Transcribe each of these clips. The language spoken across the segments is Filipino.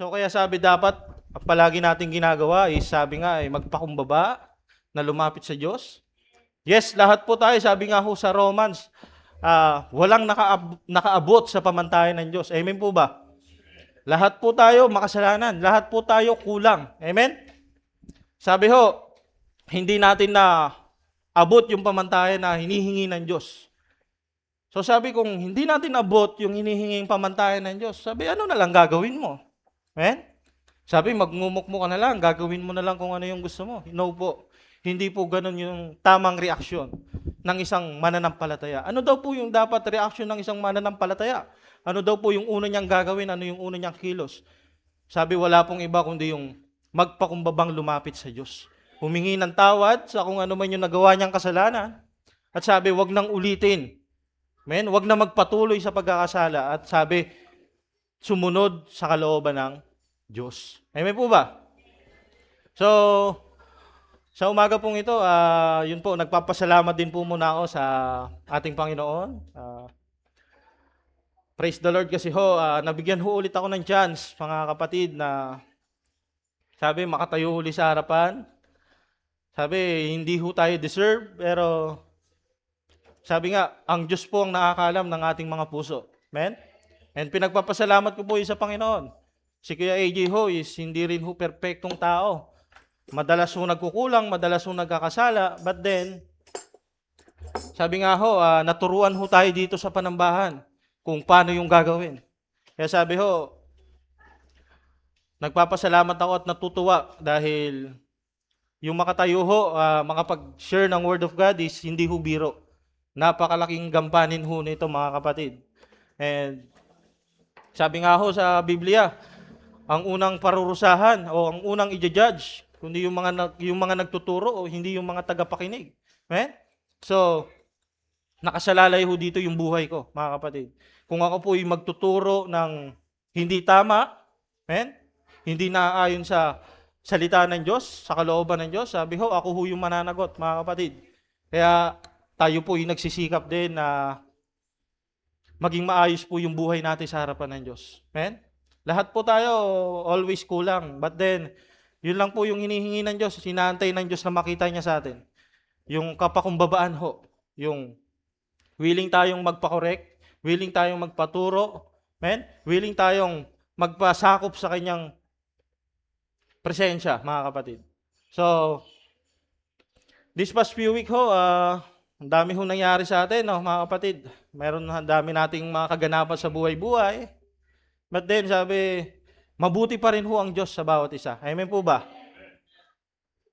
So kaya sabi dapat palagi nating ginagawa is sabi nga ay magpakumbaba na lumapit sa Diyos. Yes, lahat po tayo, sabi nga ho sa Romans, walang nakaabot sa pamantayan ng Diyos. Amen po ba? Lahat po tayo makasalanan, lahat po tayo kulang. Amen? Sabi ho, hindi natin na abot yung pamantayan na hinihingi ng Diyos. So sabi kung hindi natin abot yung hinihinging pamantayan ng Diyos, sabi ano na lang gagawin mo? Amen? Sabi magmumukmo ka na lang, gagawin mo na lang kung ano yung gusto mo. No po. Hindi po ganun yung tamang reaksyon ng isang mananampalataya. Ano daw po yung dapat reaksyon ng isang mananampalataya? Ano daw po yung una niyang gagawin? Ano yung una niyang kilos? Sabi wala pong iba kundi yung magpakumbabang lumapit sa Diyos. Humingi ng tawad sa kung ano man yung nagawa niyang kasalanan. At sabi wag nang ulitin. Amen? Wag na magpatuloy sa pagkakasala. At sabi sumunod sa kalooban ng Diyos. Amen po ba? So, sa umaga pong ito, yun po, nagpapasalamat din po muna ako sa ating Panginoon. Praise the Lord kasi ho, nabigyan ho ulit ako ng chance, mga kapatid, na sabi, makatayo uli sa harapan. Sabi, hindi ho tayo deserve, pero sabi nga, ang Diyos po ang nakakalam ng ating mga puso. Amen? And pinagpapasalamat ko po sa Panginoon. Si Kuya AJ ho is hindi rin ho perfectong tao. Madalas ho nagkukulang, madalas ho nagkakasala, but then, sabi nga ho, naturuan ho tayo dito sa Panambahan kung paano yung gagawin. Kaya sabi ho, nagpapasalamat ako at natutuwa dahil yung makatayo ho, makapag-share ng Word of God is hindi ho biro. Napakalaking gampanin ho nito mga kapatid. And sabi nga ho sa Biblia, ang unang parurusahan o ang unang i-judge, kundi yung mga nagtuturo o hindi yung mga tagapakinig. Amen? So, nakasalalay ho dito yung buhay ko, mga kapatid. Kung ako po yung magtuturo ng hindi tama, amen? Hindi naaayon sa salita ng Diyos, sa kalooban ng Diyos, sabi ho, ako ho yung mananagot, mga kapatid. Kaya tayo po yung nagsisikap din na maging maayos po yung buhay natin sa harapan ng Diyos. Amen? Lahat po tayo always kulang. But then, yun lang po yung hinihingi ng Diyos. Sinaantay ng Diyos na makita niya sa atin. Yung kapakumbabaan ho. Yung willing tayong magpakorek. Willing tayong magpaturo. Amen? Willing tayong magpasakop sa kanyang presensya, mga kapatid. So, this past few week ho, ang dami ho nangyari sa atin, no, mga kapatid. Meron ang dami nating mga kaganapan sa buhay-buhay. But then, sabi, mabuti pa rin ho ang Diyos sa bawat isa. Amen po ba?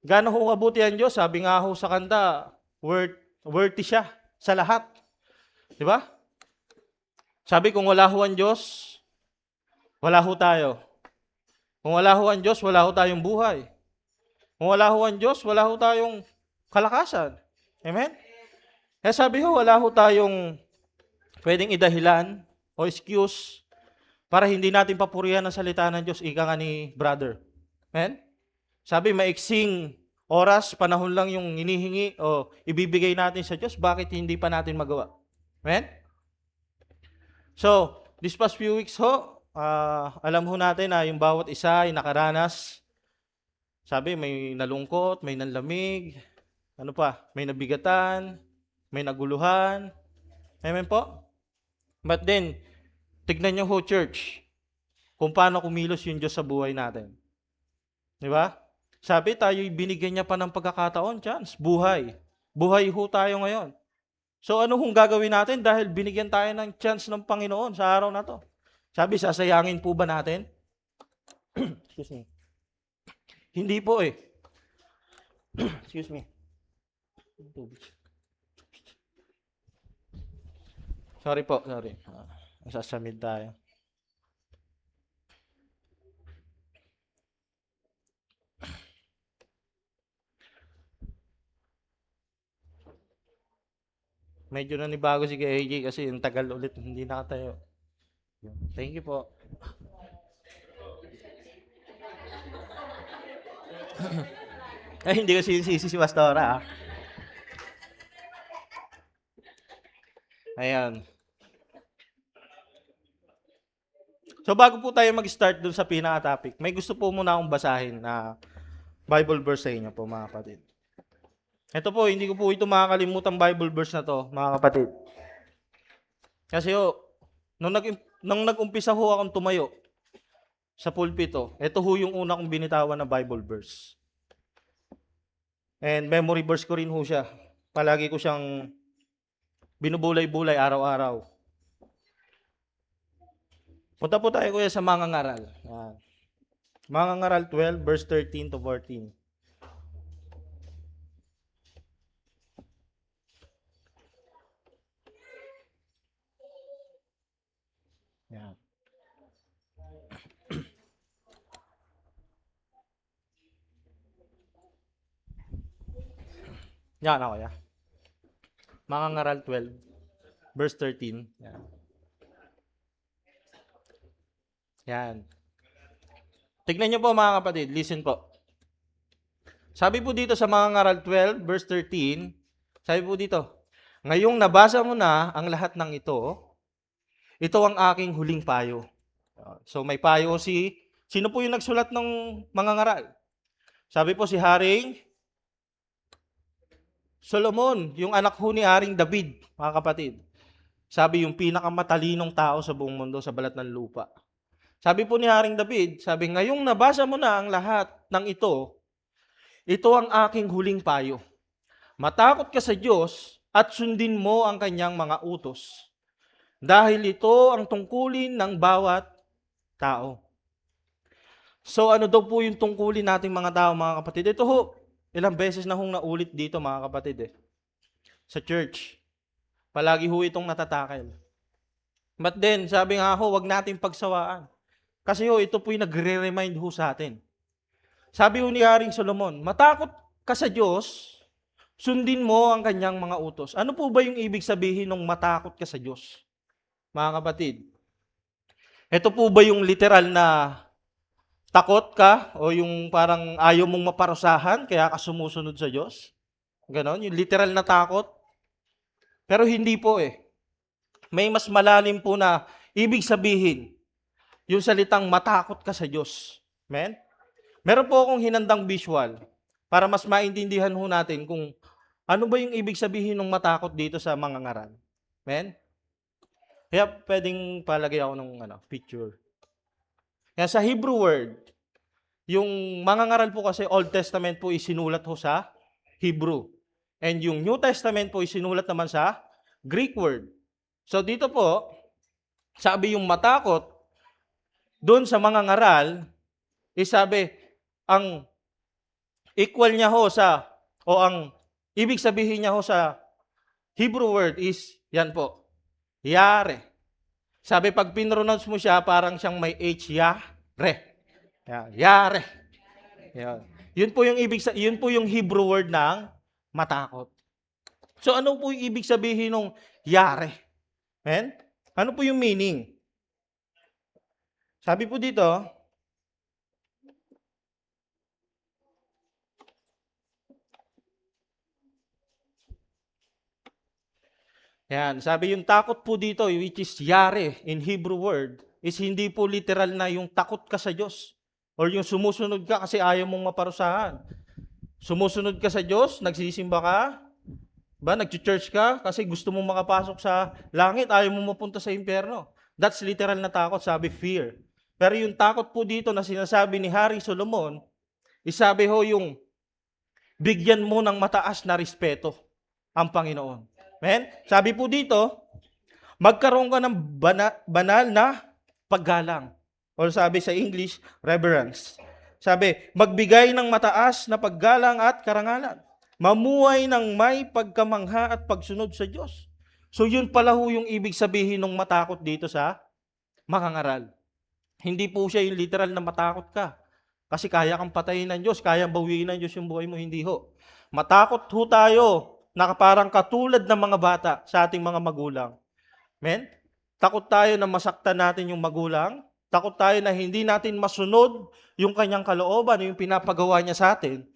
Gano'n ho mabuti ang Diyos? Sabi nga ho sa kanta, worthy siya sa lahat. Di ba? Sabi, kung wala ho ang Diyos, wala ho tayo. Kung wala ho ang Diyos, wala ho tayong buhay. Kung wala ho ang Diyos, wala ho tayong kalakasan. Amen? Kaya sabi ho, wala ho tayong pwedeng idahilan o excuse para hindi natin papurihan ang salita ng Diyos, ika nga ni brother. Amen? Sabi, maiksing oras, panahon lang yung hinihingi o ibibigay natin sa Diyos, bakit hindi pa natin magawa? Amen? So, this past few weeks ho, alam ho natin na yung bawat isa ay nakaranas. Sabi, may nalungkot, may nanlamig, ano pa, may nabigatan, may naguluhan. Amen po? But then, tignan nyo ho, church, kung paano kumilos yung Diyos sa buhay natin. Di ba? Sabi, tayo'y binigyan niya pa ng pagkakataon, chance, buhay. Buhay ho tayo ngayon. So ano hong gagawin natin dahil binigyan tayo ng chance ng Panginoon sa araw na to? Sabi, sasayangin po ba natin? Excuse me. Hindi po eh. Excuse me. Sorry po, sorry. Nasasamid tayo. Medyo nanibago si AJ kasi yung tagal ulit hindi nakatayo. Thank you po. Ay, hindi ko sinisisi si Pastora. Ayan. So bago po tayo mag-start dun sa pinaka-topic, may gusto po muna akong basahin na Bible verse sa inyo po mga kapatid. Ito po, hindi ko po ito makakalimutan Bible verse na to mga kapatid. Kasi nung nag-umpisa ho akong tumayo sa pulpito, ito ho yung una kong binitawan na Bible verse. And memory verse ko rin ho siya. Palagi ko siyang binubulay-bulay araw-araw. Punta po tayo kuya sa mga ngaral. Yan. Mga ngaral 12 verse 13 to 14. Yan. Yan ako ya. Mga ngaral 12 verse 13. Yan. Yan. Tignan niyo po mga kapatid, listen po. Sabi po dito sa mga ngaral 12 verse 13, sabi po dito, ngayong nabasa mo na ang lahat ng ito ang aking huling payo. So may payo sino po yung nagsulat ng mga ngaral? Sabi po si Haring Solomon, yung anak ho ni Haring David, mga kapatid. Sabi yung pinakamatalinong tao sa buong mundo sa balat ng lupa. Sabi po ni Haring David, sabi ngayong nabasa mo na ang lahat ng ito ang aking huling payo. Matakot ka sa Diyos at sundin mo ang kanyang mga utos. Dahil ito ang tungkulin ng bawat tao. So ano daw po yung tungkulin nating mga tao mga kapatid? Ito ho, ilang beses na hong naulit dito mga kapatid sa church. Palagi ho itong natatakil. But then, sabi nga ho, wag natin pagsawaan. Kasi ho, ito po yung nagre-remind ho sa atin. Sabi ho ni Haring Solomon, matakot ka sa Diyos, sundin mo ang kanyang mga utos. Ano po ba yung ibig sabihin ng matakot ka sa Diyos? Mga kapatid, ito po ba yung literal na takot ka o yung parang ayaw mong maparusahan kaya ka sumusunod sa Diyos? Ganon, yung literal na takot? Pero hindi po May mas malalim po na ibig sabihin yung salitang matakot ka sa Diyos. Amen? Meron po akong hinandang visual para mas maintindihan ho natin kung ano ba yung ibig sabihin ng matakot dito sa mga ngaral. Amen? Kaya pwedeng palagay ako ng picture. Kaya sa Hebrew word, yung mga ngaral po kasi Old Testament po isinulat ho sa Hebrew. And yung New Testament po isinulat naman sa Greek word. So dito po, sabi yung matakot, doon sa mga ngaral, sabi, ang equal niya ho ang ibig sabihin niya ho sa Hebrew word is, yan po, yare. Sabi, pag pinronounce mo siya, parang siyang may H, yare. Yare. Yan. Yun po yung Hebrew word ng matakot. So ano po yung ibig sabihin ng yare? Amen? Ano po yung meaning? Sabi po dito, yan, sabi yung takot po dito, which is yare in Hebrew word, is hindi po literal na yung takot ka sa Diyos or yung sumusunod ka kasi ayaw mong maparusahan. Sumusunod ka sa Diyos, nagsisimba ka, nag-church ka kasi gusto mong makapasok sa langit, ayaw mong mapunta sa impyerno. That's literal na takot, sabi fear. Pero yung takot po dito na sinasabi ni Haring Solomon, isabi ho yung bigyan mo ng mataas na respeto ang Panginoon. Amen? Sabi po dito, magkaroon ka ng banal na paggalang. O sabi sa English, reverence. Sabi, magbigay ng mataas na paggalang at karangalan. Mamuhay ng may pagkamangha at pagsunod sa Diyos. So yun pala ho yung ibig sabihin ng matakot dito sa mga ngaral. Hindi po siya yung literal na matakot ka. Kasi kaya kang patayin ng Diyos, kaya bawiin ng Diyos yung buhay mo, hindi ho. Matakot ho tayo na parang katulad ng mga bata sa ating mga magulang. Amen? Takot tayo na masaktan natin yung magulang. Takot tayo na hindi natin masunod yung kanyang kalooban, yung pinapagawa niya sa atin.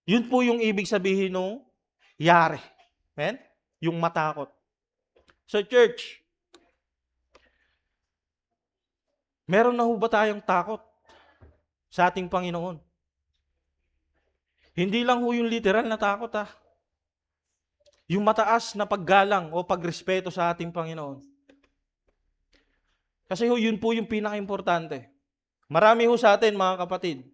Yun po yung ibig sabihin ng yare. Amen? Yung matakot. So church, Meron na ho ba tayong takot sa ating Panginoon? Hindi lang ho yung literal na takot yung mataas na paggalang o pagrespeto sa ating Panginoon. Kasi ho, yun po yung pinaka-importante. Marami ho sa atin, mga kapatid.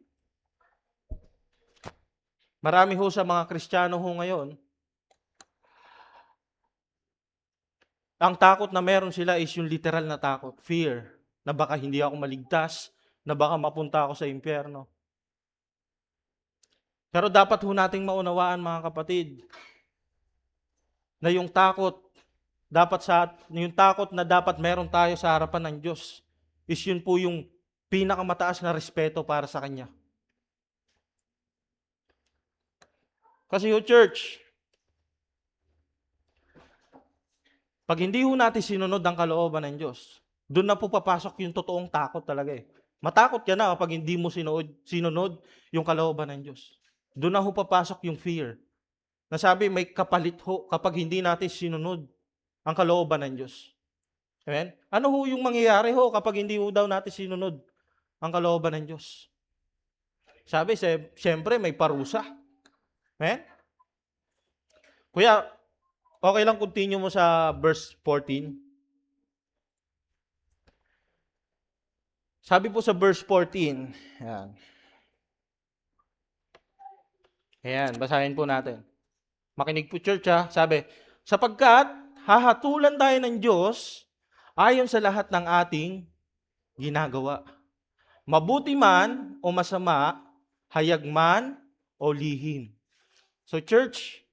Marami ho sa mga Kristiyano ho ngayon, ang takot na meron sila is yung literal na takot, fear, na baka hindi ako maligtas, na baka mapunta ako sa impyerno. Pero dapat ho nating maunawaan, mga kapatid, na yung takot na dapat meron tayo sa harapan ng Diyos is yun po yung pinakamataas na respeto para sa Kanya. Kasi yung church, pag hindi ho natin sinunod ang kalooban ng Diyos, doon na po papasok yung totoong takot talaga eh. Matakot ka na kapag hindi mo sinunod yung kalooban ng Diyos. Doon na ho papasok yung fear. Nasabi may kapalit ho kapag hindi natin sinunod ang kalooban ng Diyos. Amen? Ano ho yung mangyayari ho kapag hindi ho daw natin sinunod ang kalooban ng Diyos? Sabi, siyempre may parusa. Amen? Kuya, okay lang continue mo sa verse 14. Sabi po sa verse 14, Ayan, basahin po natin. Makinig po church sabi, sapagkat hahatulan tayo ng Diyos ayon sa lahat ng ating ginagawa. Mabuti man o masama, hayag man o lihim. So church,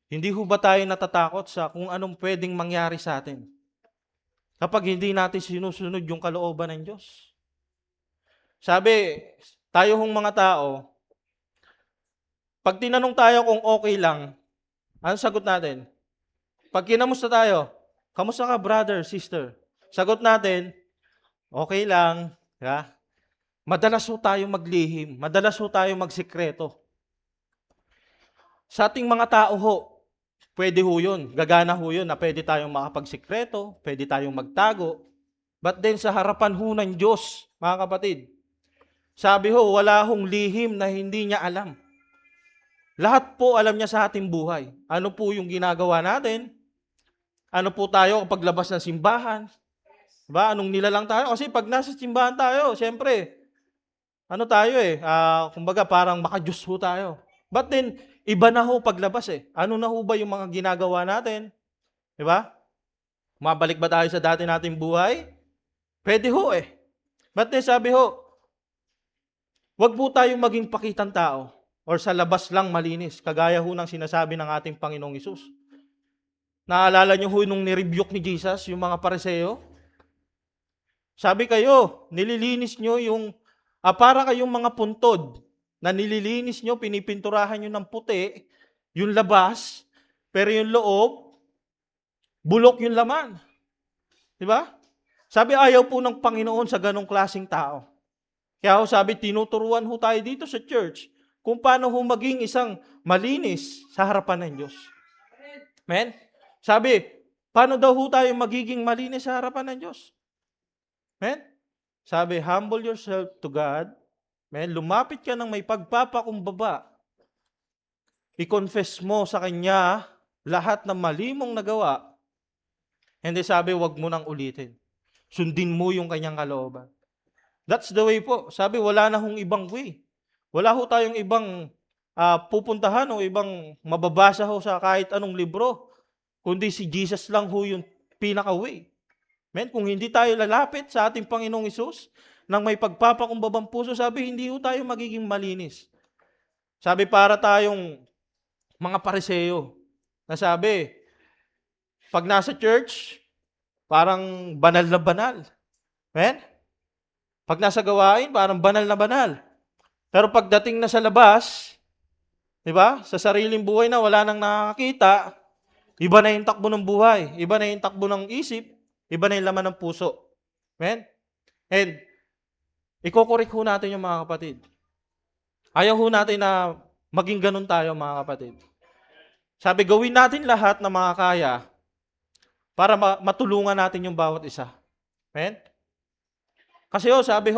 hindi ho ba tayo natatakot sa kung anong pwedeng mangyari sa atin kapag hindi natin sinusunod yung kalooban ng Diyos? Sabi, tayo hong mga tao, pag tinanong tayo kung okay lang, ano sagot natin? Pag kinamusta tayo, kamusta ka brother, sister? Sagot natin, okay lang. Yeah? Madalas ho tayo maglihim, madalas ho tayo magsikreto. Sa ating mga tao ho, pwede ho yun, gagana ho yun na pwede tayong makapagsikreto, pwede tayong magtago. But then sa harapan ho ng Diyos, mga kapatid, sabi ho, wala hong lihim na hindi niya alam. Lahat po alam niya sa ating buhay. Ano po yung ginagawa natin? Ano po tayo kapag labas ng simbahan? Diba? Anong nilalang tayo? Kasi pag nasa simbahan tayo, siyempre, ano tayo kumbaga parang maka-Diyos ho tayo. But then, iba na ho paglabas Ano na ho ba yung mga ginagawa natin? Diba? Mabalik ba tayo sa dati nating buhay? Pwede ho But then sabi ho, wag po tayong maging pakitang tao or sa labas lang malinis, kagaya ho ng sinasabi ng ating Panginoong Hesus. Naalala niyo ho nung nirebuke ni Jesus, yung mga pariseo? Sabi kayo, nililinis niyo para kayong mga puntod, na nililinis niyo, pinipinturahan niyo ng puti, yung labas, pero yung loob, bulok yung laman. Diba? Sabi, ayaw po ng Panginoon sa ganong klaseng tao. Kaya ho sabi, tinuturuan ho tayo dito sa church kung paano ho maging isang malinis sa harapan ng Diyos. Amen? Sabi, paano daw ho tayo magiging malinis sa harapan ng Diyos? Amen? Sabi, humble yourself to God. Amen? Lumapit ka ng may pagpapakumbaba. I-confess mo sa Kanya lahat ng mali mong nagawa. Hindi sabi, wag mo nang ulitin. Sundin mo yung Kanyang kalooban. That's the way po. Sabi, wala na hong ibang way. Wala ho tayong ibang pupuntahan o ibang mababasa ho sa kahit anong libro. Kundi si Jesus lang ho yung pinaka-way. Amen? Kung hindi tayo lalapit sa ating Panginoong Hesus nang may pagpapakumbabang puso, sabi, hindi ho tayo magiging malinis. Sabi, para tayong mga pariseo. Na sabi, pag nasa church, parang banal na banal. Amen? Pag nasa gawain, parang banal na banal. Pero pagdating na sa labas, di ba? Sa sariling buhay na wala nang nakakita, iba na yung takbo ng buhay, iba na yung takbo ng isip, iba na yung laman ng puso. Amen? And, ikokorek ho natin yung mga kapatid. Ayaw ho natin na maging ganun tayo, mga kapatid. Sabi, gawin natin lahat na mga kaya para matulungan natin yung bawat isa. Amen? Kasi sabi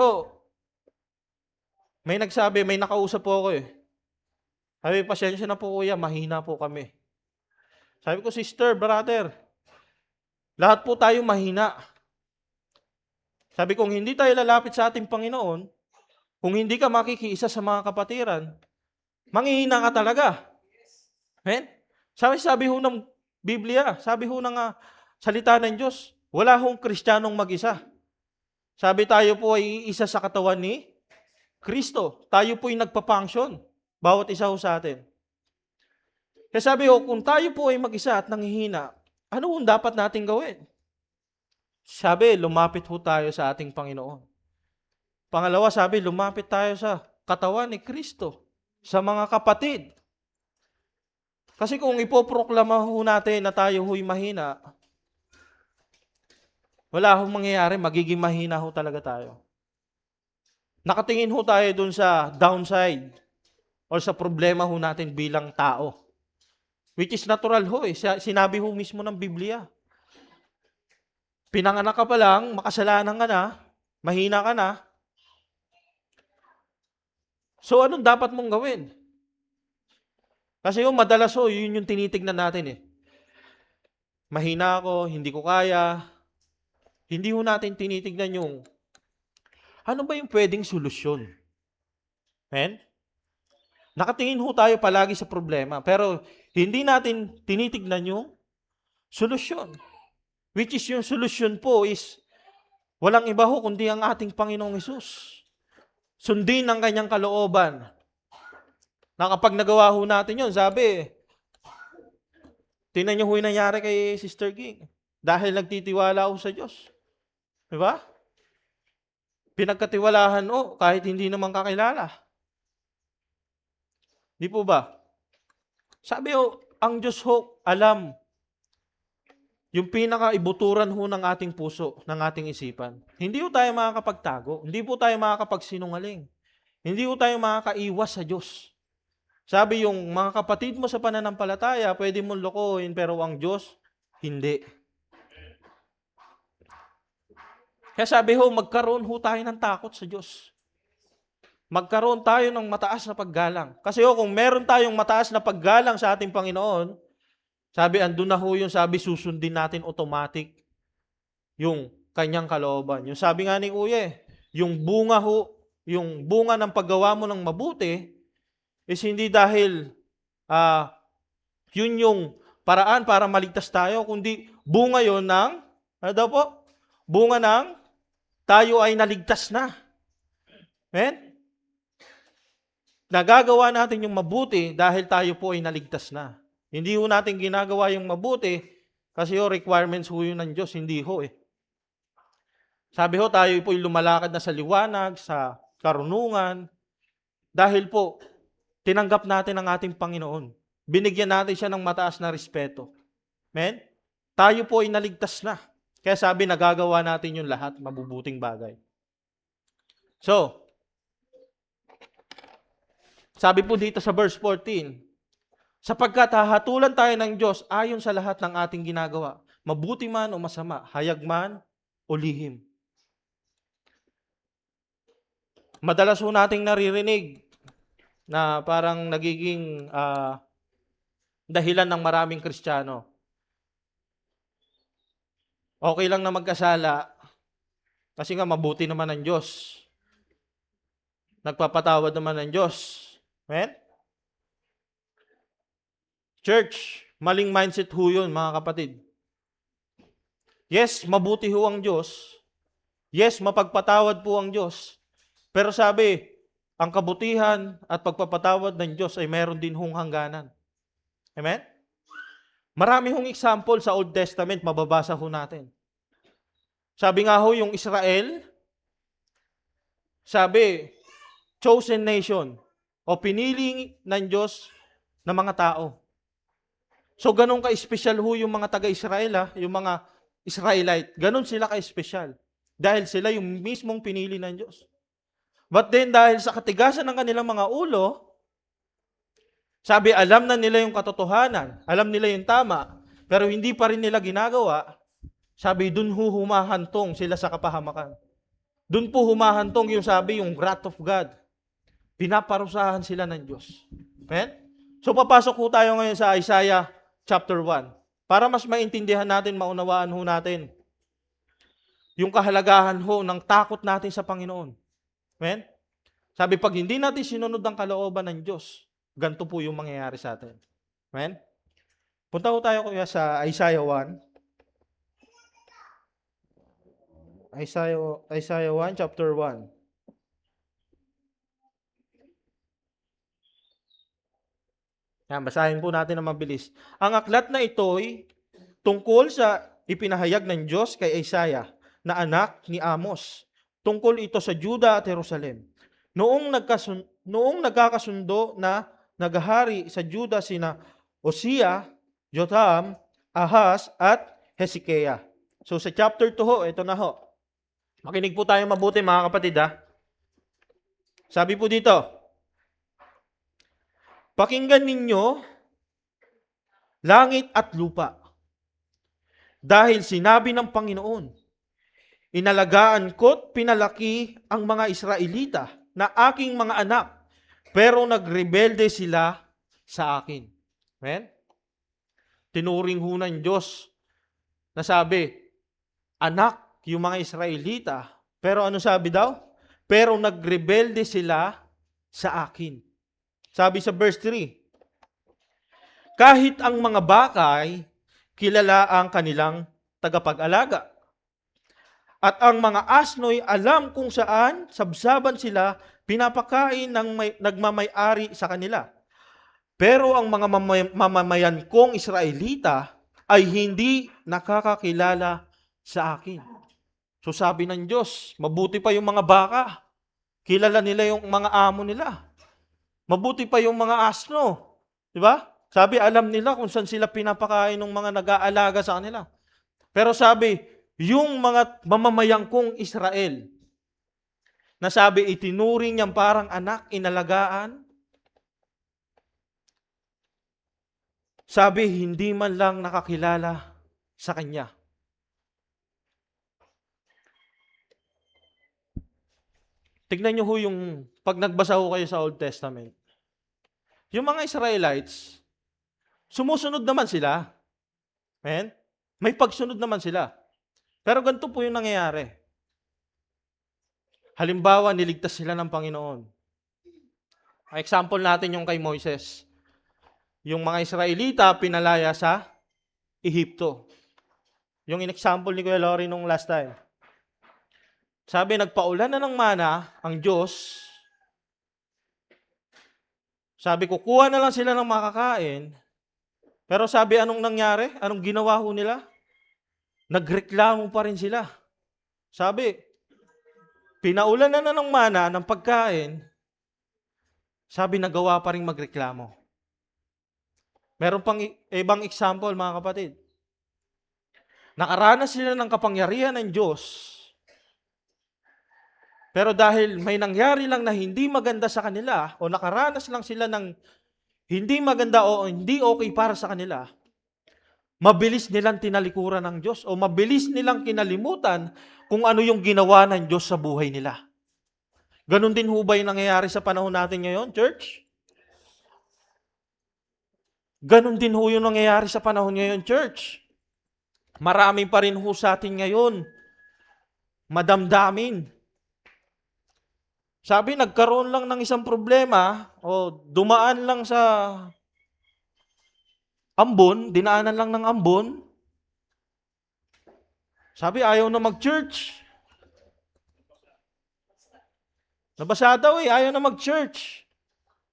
may nagsabi, may nakausap po ako eh. Sabi, pasensya na po kuya, mahina po kami. Sabi ko, sister, brother, lahat po tayo mahina. Sabi ko, kung hindi tayo lalapit sa ating Panginoon, kung hindi ka makikiisa sa mga kapatiran, manghihina ka talaga. Amen? Sabi ho ng Biblia, sabi ho ng salita ng Diyos, wala hong Kristiyanong mag-isa. Sabi tayo po ay isa sa katawan ni Kristo. Tayo po ay nagpa-function, bawat isa ho sa atin. Kaya sabi ho, kung tayo po ay mag-isa at nanghihina, ano ang dapat nating gawin? Sabi, lumapit ho tayo sa ating Panginoon. Pangalawa, sabi, lumapit tayo sa katawan ni Kristo, sa mga kapatid. Kasi kung ipoproklama ho natin na tayo ho'y mahina, wala hong mangyayari, magiging mahina ho talaga tayo. Nakatingin ho tayo dun sa downside or sa problema ho natin bilang tao. Which is natural ho eh. Sinabi ho mismo ng Biblia. Pinanganak ka pa lang, makasalanan ka na, mahina ka na. So anong dapat mong gawin? Kasi madalas yun yung tinitignan natin eh. Mahina ako, hindi ko kaya. Hindi ho natin tinitignan yung ano ba yung pwedeng solusyon? Amen? Nakatingin ho tayo palagi sa problema, pero hindi natin tinitignan yung solusyon. Which is yung solusyon po is walang iba ho kundi ang ating Panginoong Hesus. Sundin ang kanyang kalooban. Na kapag nagawa ho natin yun, sabi, tingnan niyo ho yung nangyari kay Sister Ging. Dahil nagtitiwala ho sa Diyos. Diba? Pinagkatiwalahan kahit hindi naman kakilala. Di po ba? Sabi ang Diyos alam yung pinakaibuturan ng ating puso, ng ating isipan. Hindi tayo makakapagtago. Hindi po tayo makakapagsinungaling. Hindi po tayo makakaiwas sa Diyos. Sabi yung mga kapatid mo sa pananampalataya, pwede mong lokohin, pero ang Diyos, hindi. Kaya sabi magkaroon tayo ng takot sa Diyos. Magkaroon tayo ng mataas na paggalang. Kasi kung meron tayong mataas na paggalang sa ating Panginoon, sabi, andun na yung sabi, susundin natin automatic yung kanyang kalooban. Yung sabi nga ni Kuya, yung bunga ng paggawa mo ng mabuti, is hindi dahil yun yung paraan para maligtas tayo, kundi bunga yon ng, ano daw po? Bunga ng tayo ay naligtas na. Amen? Nagagawa natin yung mabuti dahil tayo po ay naligtas na. Hindi ho natin ginagawa yung mabuti kasi requirements ho yun ng Diyos, hindi ho eh. Sabi tayo po ay lumalakad na sa liwanag, sa karunungan, dahil po, tinanggap natin ang ating Panginoon. Binigyan natin siya ng mataas na respeto. Amen? Tayo po ay naligtas na. Kaya sabi, nagagawa natin yung lahat, mabubuting bagay. So, sabi po dito sa verse 14, sapagkat hahatulan tayo ng Diyos ayon sa lahat ng ating ginagawa, mabuti man o masama, hayag man o lihim. Madalas po nating naririnig na parang nagiging dahilan ng maraming Kristiyano. Okay lang na magkasala kasi nga mabuti naman ang Diyos. Nagpapatawad naman ang Diyos. Amen? Church, maling mindset ho yun, mga kapatid. Yes, mabuti ho ang Diyos. Yes, mapagpatawad po ang Diyos. Pero sabi, ang kabutihan at pagpapatawad ng Diyos ay meron din hong hangganan. Amen? Marami hong example sa Old Testament, mababasa ho natin. Sabi nga ho, yung Israel, sabi, chosen nation, o pinili ng Diyos na mga tao. So, ganun ka-espesyal ho yung mga taga-Israel, yung mga Israelite. Ganun sila ka-espesyal. Dahil sila yung mismong pinili ng Diyos. But then, dahil sa katigasan ng kanilang mga ulo, sabi, alam na nila yung katotohanan, alam nila yung tama, pero hindi pa rin nila ginagawa, sabi, dun humahantong sila sa kapahamakan. Doon po humahantong yung sabi, yung wrath of God. Pinaparusahan sila ng Diyos. Amen? So papasok po tayo ngayon sa Isaiah chapter 1 para mas maintindihan natin, maunawaan ho natin yung kahalagahan ho ng takot natin sa Panginoon. Amen? Sabi, pag hindi natin sinunod ang kalooban ng Diyos, ganito po yung mangyayari sa atin. Amen? Punta ho tayo kuya sa Isaiah 1. Isaiah 1, chapter 1. Yan, basahin po natin na mabilis. Ang aklat na ito'y tungkol sa ipinahayag ng Diyos kay Isaiah na anak ni Amos. Tungkol ito sa Juda at Jerusalem. Noong nagkakasundo na naghahari sa Juda sina Hosea, Jotham, Ahaz at Hezekiah. So sa chapter 2 ho, ito na ho. Makinig po tayo mabuti mga kapatid ha. Sabi po dito, pakinggan ninyo langit at lupa. Dahil sinabi ng Panginoon, inalagaan ko't pinalaki ang mga Israelita na aking mga anak, pero nagrebelde sila sa akin. Amen? Tinuring ho ng Diyos na sabi, anak yung mga Israelita, pero ano sabi daw? Pero nagrebelde sila sa akin. Sabi sa verse 3, kahit ang mga bakay, kilala ang kanilang tagapag-alaga. At ang mga asno'y alam kung saan sabsaban sila pinapakain ng nagmamay-ari sa kanila. Pero ang mga mamamayan kong Israelita ay hindi nakakakilala sa akin. So sabi ng Diyos, mabuti pa yung mga baka. Kilala nila yung mga amo nila. Mabuti pa yung mga asno. Di ba? Sabi, alam nila kung saan sila pinapakain ng mga nag-aalaga sa kanila. Pero sabi, yung mga mamamayang kong Israel, na sabi, itinuring niyang parang anak, inalagaan. Sabi, hindi man lang nakakilala sa kanya. Tignan niyo ho yung, pag nagbasa ho kayo sa Old Testament, yung mga Israelites, sumusunod naman sila. Amen? May pagsunod naman sila. Pero ganito po yung nangyayari. Halimbawa, niligtas sila ng Panginoon. Ang example natin yung kay Moises. Yung mga Israelita, pinalaya sa Ehipto. Yung in-example ni Kuya Lori nung last time. Sabi, nagpaulan na ng mana ang Diyos. Sabi, kukuha na lang sila ng makakain. Pero sabi, anong nangyari? Anong ginawa ho nila? Nagreklamo pa rin sila. Sabi, pinaulan na ng mana, ng pagkain. Sabi, nagawa pa rin magreklamo. Meron pang ibang example, mga kapatid. Nakaranas sila ng kapangyarihan ng Diyos. Pero dahil may nangyari lang na hindi maganda sa kanila, o nakaranas lang sila ng hindi maganda o hindi okay para sa kanila, mabilis nilang tinalikuran ng Diyos o mabilis nilang kinalimutan kung ano yung ginawa ng Diyos sa buhay nila. Ganon din ho ba yung nangyayari sa panahon natin ngayon, church? Ganon din ho yung nangyayari sa panahon ngayon, church. Marami pa rin ho sa atin ngayon madamdamin. Sabi, nagkaroon lang ng isang problema o dumaan lang sa ambon, dinaanan lang ng ambon. Sabi, ayaw na mag-church. Nabasa daw ayaw na mag-church.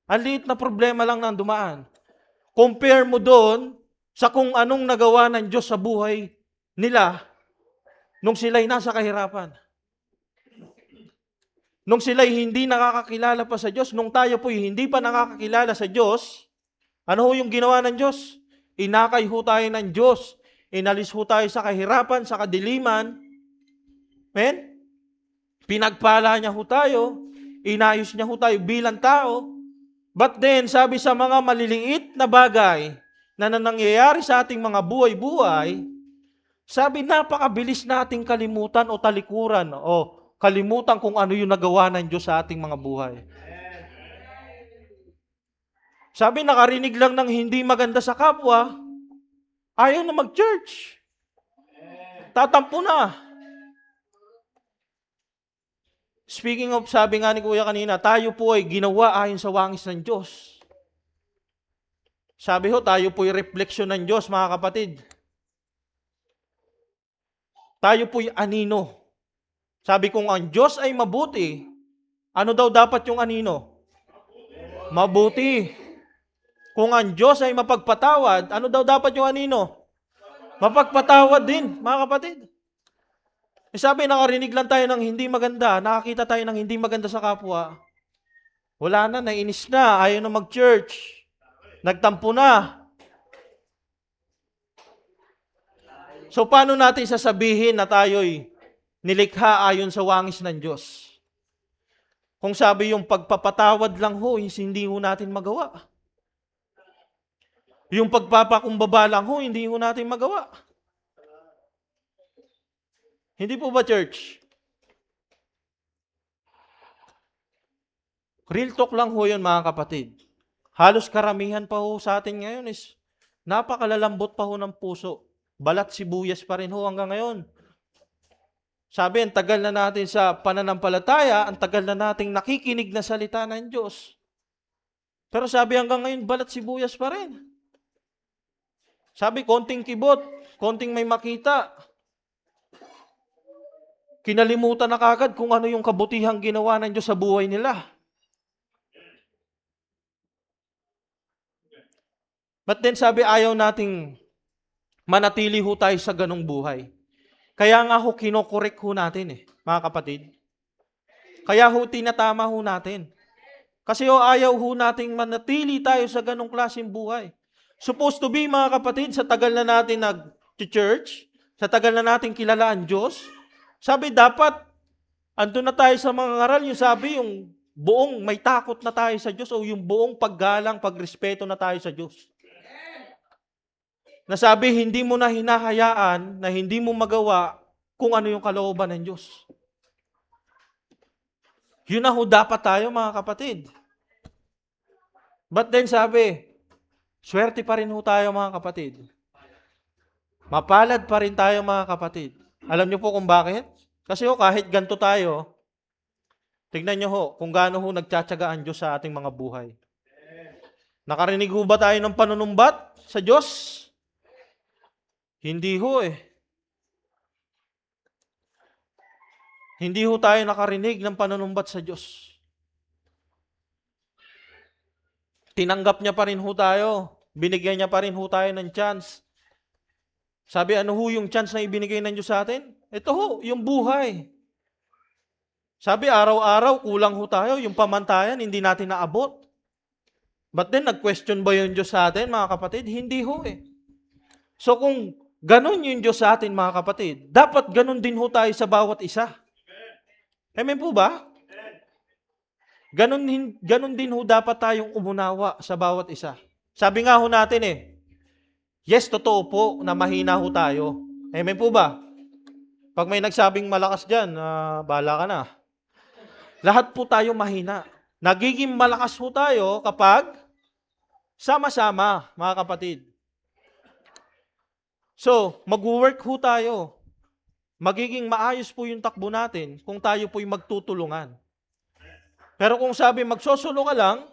Ang liit na problema lang nang dumaan. Compare mo doon sa kung anong nagawa ng Diyos sa buhay nila nung sila'y nasa kahirapan. Nung sila'y hindi nakakakilala pa sa Diyos, nung tayo po'y hindi pa nakakakilala sa Diyos, ano ho yung ginawa ng Diyos? Inakay ho tayo ng Diyos. Inalis ho tayo sa kahirapan, sa kadiliman. Amen? Pinagpala niya ho tayo. Inayos niya ho tayo bilang tao. But then, sabi sa mga maliliit na bagay na nangyayari sa ating mga buhay-buhay, sabi napakabilis nating kalimutan o talikuran o kalimutan kung ano yung nagawa ng Diyos sa ating mga buhay. Sabi, nakarinig lang ng hindi maganda sa kapwa, ayaw na mag-church. Tatampo na. Speaking of, sabi nga ni Kuya kanina, tayo po ay ginawa ayon sa wangis ng Diyos. Sabi ho, tayo po ay refleksyon ng Diyos, mga kapatid. Tayo po ay anino. Sabi kung ang Diyos ay mabuti, ano daw dapat yung anino? Mabuti. Kung ang Diyos ay mapagpatawad, ano daw dapat yung anino? Mapagpatawad din, mga kapatid. Sabi, nakarinig lang tayo ng hindi maganda, nakakita tayo ng hindi maganda sa kapwa. Wala na, nainis na, ayaw na mag-church. Nagtampo na. So, paano natin sasabihin na tayo'y nilikha ayon sa wangis ng Diyos? Kung sabi yung pagpapatawad lang ho, hindi ho natin magawa. Yung pagpapakumbaba lang ho, hindi ho natin magawa. Hindi po ba, church? Real talk lang ho yun, mga kapatid. Halos karamihan pa ho sa atin ngayon is napakalalambot pa ho ng puso. Balat sibuyas pa rin ho hanggang ngayon. Sabi, ang tagal na natin sa pananampalataya, ang tagal na nating nakikinig na salita ng Diyos. Pero sabi hanggang ngayon, balat sibuyas pa rin. Sabi, konting kibot, konting may makita. Kinalimutan na kagad kung ano yung kabutihang ginawa ng Diyos sa buhay nila. But then sabi, ayaw nating manatili ho tayo sa ganong buhay. Kaya nga ho, kinokorek ho natin mga kapatid. Kaya ho, tinatama ho natin. Kasi ho, ayaw ho nating manatili tayo sa ganong klaseng buhay. Supposed to be, mga kapatid, sa tagal na natin nag-church, sa tagal na natin kilala ang Diyos, sabi, dapat, andun na tayo sa mga ngaral, yung sabi, yung buong may takot na tayo sa Diyos o yung buong paggalang, pagrespeto na tayo sa Diyos. Nasabi, hindi mo na hinahayaan na hindi mo magawa kung ano yung kalooban ng Diyos. Yun na ho dapat tayo, mga kapatid. But then sabi, swerte pa rin ho tayo, mga kapatid. Mapalad pa rin tayo, mga kapatid. Alam niyo po kung bakit? Kasi ho, kahit ganito tayo, tignan niyo ho, kung gaano ho nagtsatsaga ang Diyos sa ating mga buhay. Nakarinig ho ba tayo ng panunumbat sa Diyos? Hindi ho Hindi ho tayo nakarinig ng panunumbat sa Diyos. Tinanggap niya pa rin ho tayo. Binigyan niya pa rin ho tayo ng chance. Sabi, ano ho yung chance na ibinigay ng Diyos sa atin? Ito ho, yung buhay. Sabi, araw-araw, kulang ho tayo. Yung pamantayan, hindi natin naabot. But then, nag-question ba yung Diyos sa atin, mga kapatid? Hindi ho So kung ganon yung Diyos sa atin, mga kapatid, dapat ganon din ho tayo sa bawat isa. Amen po ba? Ganon din ho dapat tayong umunawa sa bawat isa. Sabi nga ho natin yes, totoo po na mahina ho tayo. Amen po ba? Pag may nagsabing malakas dyan, bahala ka na. Lahat po tayo mahina. Nagiging malakas ho tayo kapag sama-sama, mga kapatid. So, mag-work ho tayo. Magiging maayos po yung takbo natin kung tayo po'y magtutulungan. Pero kung sabi, magsosolo ka lang,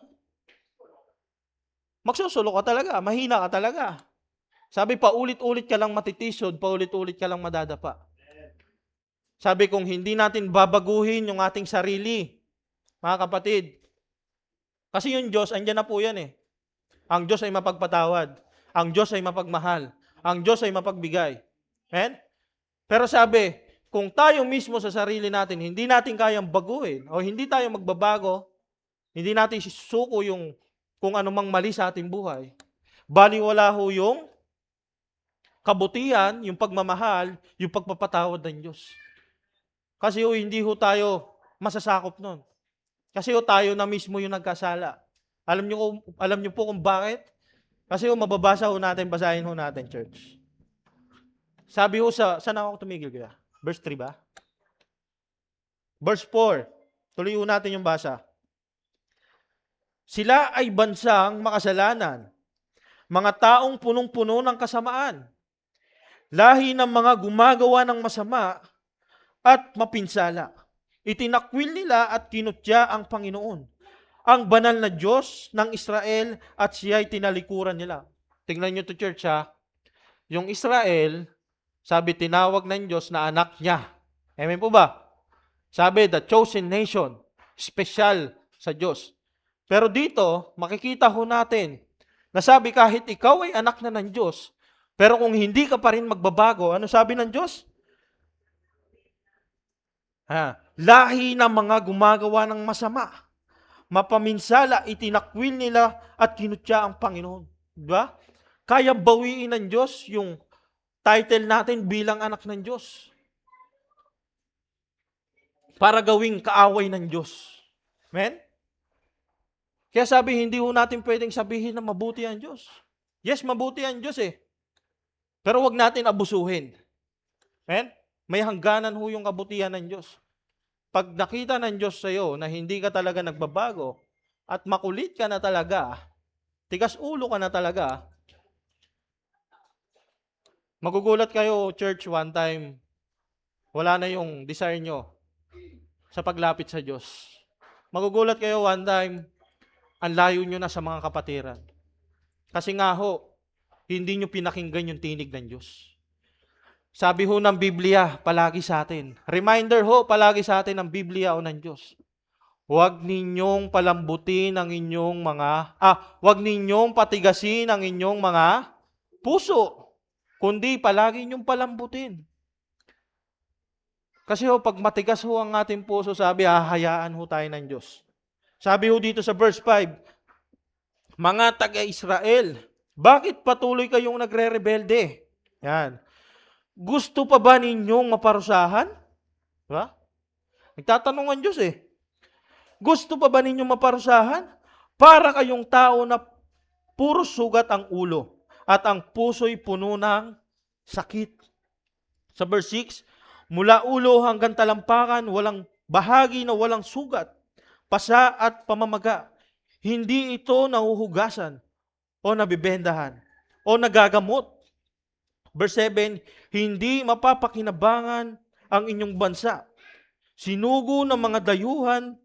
magsosolo ka talaga, mahina ka talaga. Sabi, paulit-ulit ka lang matitisod, paulit-ulit ka lang madadapa. Sabi, kung hindi natin babaguhin yung ating sarili, mga kapatid, kasi yung Diyos, andyan na po yan Ang Diyos ay mapagpatawad. Ang Diyos ay mapagmahal. Ang Diyos ay mapagbigay. Amen? Pero sabi, kung tayo mismo sa sarili natin, hindi natin kayang baguhin o hindi tayo magbabago, hindi natin susuko yung kung anumang mali sa ating buhay, baliwala ho yung kabutihan, yung pagmamahal, yung pagpapatawad ng Diyos. Kasi hindi ho tayo masasakop nun. Kasi tayo na mismo yung nagkasala. Alam niyo po kung bakit? Kasi mababasa ho natin, basahin ho natin, church. Sabi ho saan ako tumigil kaya? Verse 3 ba? Verse 4. Tuloy natin yung basa. Sila ay bansang makasalanan, mga taong punong-puno ng kasamaan, lahi ng mga gumagawa ng masama at mapinsala. Itinakwil nila at kinutya ang Panginoon, ang banal na Diyos ng Israel, at siya'y tinalikuran nila. Tingnan nyo to, church, ha. Yung Israel, sabi tinawag ng Diyos na anak niya. Amen po ba? Sabi, the chosen nation, special sa Diyos. Pero dito, makikita ho natin na sabi kahit ikaw ay anak na ng Diyos, pero kung hindi ka pa rin magbabago, ano sabi ng Diyos? Lahi ng mga gumagawa ng masama, mapaminsala, itinakwil nila at kinutya ang Panginoon. Diba? Kaya bawiin ng Diyos yung title natin bilang anak ng Diyos para gawing kaaway ng Diyos. Amen? Kaya sabi, hindi ho natin pwedeng sabihin na mabuti ang Diyos. Yes, mabuti ang Diyos eh. Pero wag natin abusuhin. Amen? May hangganan ho yung kabutihan ng Diyos. Pag nakita ng Diyos sa iyo na hindi ka talaga nagbabago at makulit ka na talaga, tigas ulo ka na talaga, magugulat kayo, church, one time, wala na yung desire nyo sa paglapit sa Diyos. Magugulat kayo one time, ang layo nyo na sa mga kapatiran. Kasi nga ho, hindi nyo pinakinggan yung tinig ng Diyos. Sabi ho ng Biblia, palagi sa atin. Reminder ho, palagi sa atin ng Biblia o ng Diyos. Huwag ninyong palambutin ang inyong huwag ninyong patigasin ang inyong mga puso, kundi palagi ninyong palambutin. Kasi ho, pag matigas ho ang ating puso, sabi, hahayaan ho tayo ng Diyos. Sabi ho dito sa verse 5, mga taga-Israel, bakit patuloy kayong nagre-rebelde? Yan. Gusto pa ba ninyong maparusahan? Diba? Nagtatanong ang Diyos eh. Gusto pa ba ninyong maparusahan? Para kayong tao na puro sugat ang ulo at ang puso'y puno ng sakit. Sa verse 6, mula ulo hanggang talampakan, walang bahagi na walang sugat, pasa at pamamaga. Hindi ito nahuhugasan o nabibendahan o nagagamot. Verse 7, hindi mapapakinabangan ang inyong bansa. Sinugo ng mga dayuhan,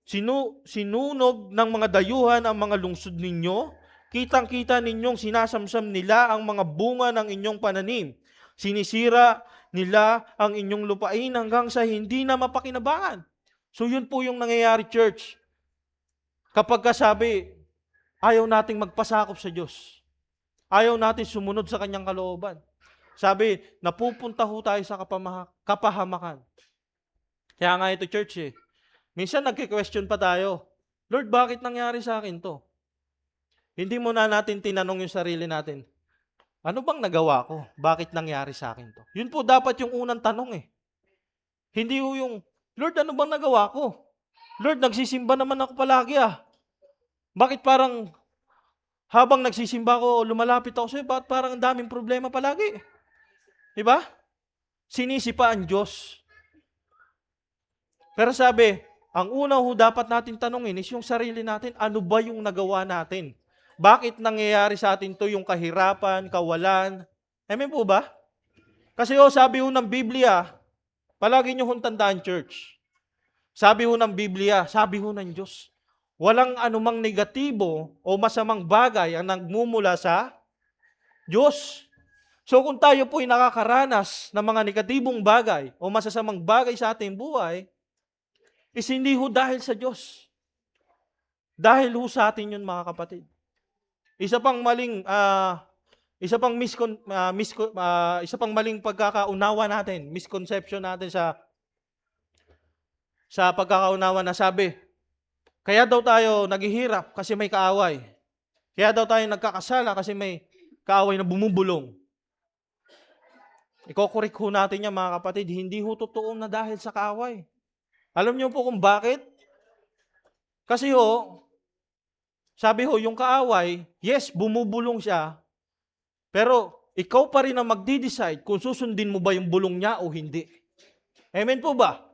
sinunog ng mga dayuhan ang mga lungsod ninyo. Kitang-kita ninyong sinasamsam nila ang mga bunga ng inyong pananim. Sinisira nila ang inyong lupain hanggang sa hindi na mapakinabangan. So yun po yung nangyayari, church. Kapag kasabi, ayaw nating magpasakop sa Diyos. Ayaw natin sumunod sa kanyang kalooban. Sabi, napupunta ho tayo sa kapahamakan. Kaya nga ito, church eh. Minsan nagki-question pa tayo, Lord, bakit nangyari sa akin to? Hindi muna natin tinanong yung sarili natin, ano bang nagawa ko? Bakit nangyari sa akin to? Yun po dapat yung unang tanong eh. Hindi ho yung, Lord, ano bang nagawa ko? Lord, nagsisimba naman ako palagi ah. Bakit parang habang nagsisimba ko, lumalapit ako sa'yo, bakit parang ang daming problema palagi? Diba? Sinisipa ang Diyos. Pero sabi, ang una ho dapat natin tanongin is yung sarili natin, ano ba yung nagawa natin? Bakit nangyayari sa atin to yung kahirapan, kawalan? Amen po ba? Kasi sabi ho ng Biblia, palagi nyo hong tandaan, church. Sabi ho ng Biblia, sabi ho ng Diyos, walang anumang negatibo o masamang bagay ang nagmumula sa Diyos. So kung tayo po'y nakakaranas ng mga negatibong bagay o masasamang bagay sa ating buhay, is hindi ho dahil sa Diyos. Dahil ho sa atin yun, mga kapatid. Isa pang maling pagkakaunawa natin, misconception natin sa pagkakaunawa na sabi, kaya daw tayo naghihirap kasi may kaaway. Kaya daw tayo nagkakasala kasi may kaaway na bumubulong. Iko-correct ho natin yan, mga kapatid, hindi ho totoo na dahil sa kaaway. Alam niyo po kung bakit? Kasi sabi yung kaaway, yes, bumubulong siya, pero ikaw pa rin ang magdi-decide kung susundin mo ba yung bulong niya o hindi. Amen po ba?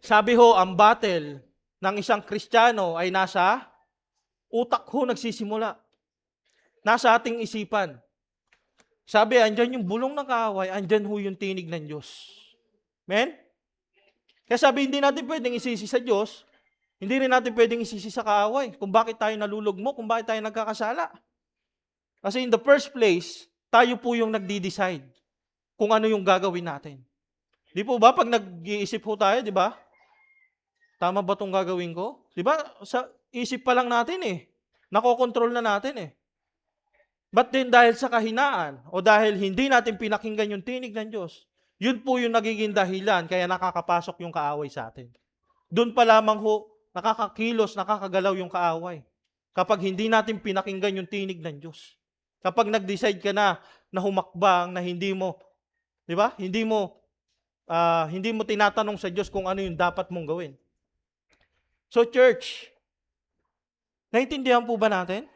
Sabi ho, ang battle ng isang Kristiyano ay nasa utak ho nagsisimula. Nasa ating isipan. Sabi, andyan yung bulong ng kaaway, andyan ho yung tinig ng Diyos. Amen? Kaya sabi, hindi natin pwedeng isisi sa Diyos, hindi rin natin pwedeng isisi sa kaaway kung bakit tayo nalulugmok, kung bakit tayo nagkakasala. Kasi in the first place, tayo po yung nagdi-decide kung ano yung gagawin natin. Di po ba, pag nag-iisip po tayo, di ba? Tama ba itong gagawin ko? Di ba, sa isip pa lang natin nakokontrol na natin But then dahil sa kahinaan o dahil hindi natin pinakinggan yung tinig ng Diyos, yun po yung nagiging dahilan kaya nakakapasok yung kaaway sa atin. Doon pa lamang ho, nakakakilos, nakakagalaw yung kaaway. Kapag hindi natin pinakinggan yung tinig ng Diyos. Kapag nag-decide ka na humakbang, na hindi mo, di ba? Hindi mo tinatanong sa Diyos kung ano yung dapat mong gawin. So church, naintindihan po ba natin?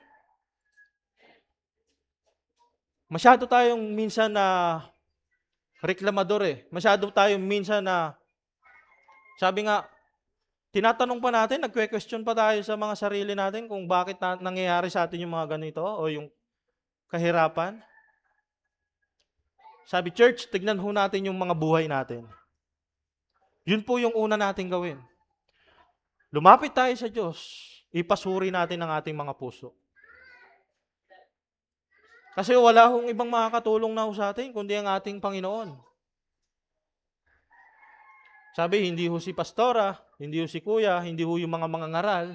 Masyado tayong minsan na reklamador Masyado tayong minsan na, sabi nga, tinatanong pa natin, nagque-question pa tayo sa mga sarili natin kung bakit nangyayari sa atin yung mga ganito o yung kahirapan. Sabi, church, tignan ho natin yung mga buhay natin. Yun po yung una nating gawin. Lumapit tayo sa Diyos, ipasuri natin ang ating mga puso. Kasi wala hong ibang makakatulong na ho sa atin, kundi ang ating Panginoon. Sabi, hindi ho si pastora, hindi ho si kuya, hindi ho yung mga ngaral,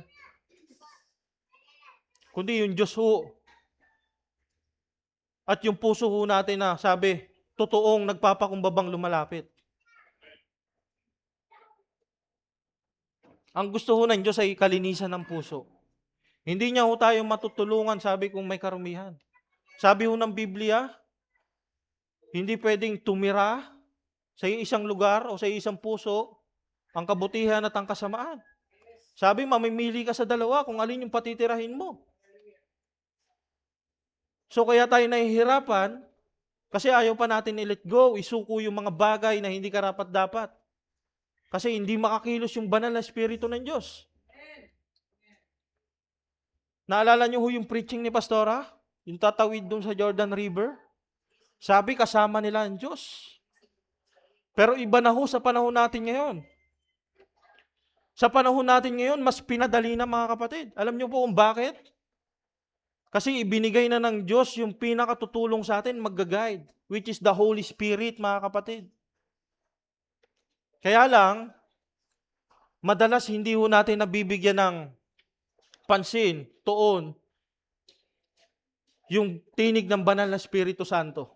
kundi yung Diyos ho. At yung puso ho natin na, sabi, totoong nagpapakumbabang lumalapit. Ang gusto ho ng Diyos ay kalinisan ng puso. Hindi niya ho tayo matutulungan, sabi, kung may karumihan. Sabi ho ng Biblia, hindi pwedeng tumira sa isang lugar o sa isang puso ang kabutihan at ang kasamaan. Sabi, mamimili ka sa dalawa kung alin yung patitirahin mo. So kaya tayo nahihirapan kasi ayaw pa natin i-let go, isuko yung mga bagay na hindi karapat-dapat. Kasi hindi makakilos yung banal na Espiritu ng Diyos. Naalala niyo ho yung preaching ni Pastora? Yung tatawid dun sa Jordan River? Sabi, kasama nila ang Diyos. Pero iba na ho sa panahon natin ngayon. Sa panahon natin ngayon, mas pinadali na mga kapatid. Alam niyo po kung bakit? Kasi ibinigay na ng Diyos yung pinakatutulong sa atin, mag-guide, which is the Holy Spirit, mga kapatid. Kaya lang, madalas hindi ho natin nabibigyan ng pansin, tuon, yung tinig ng banal na Espiritu Santo.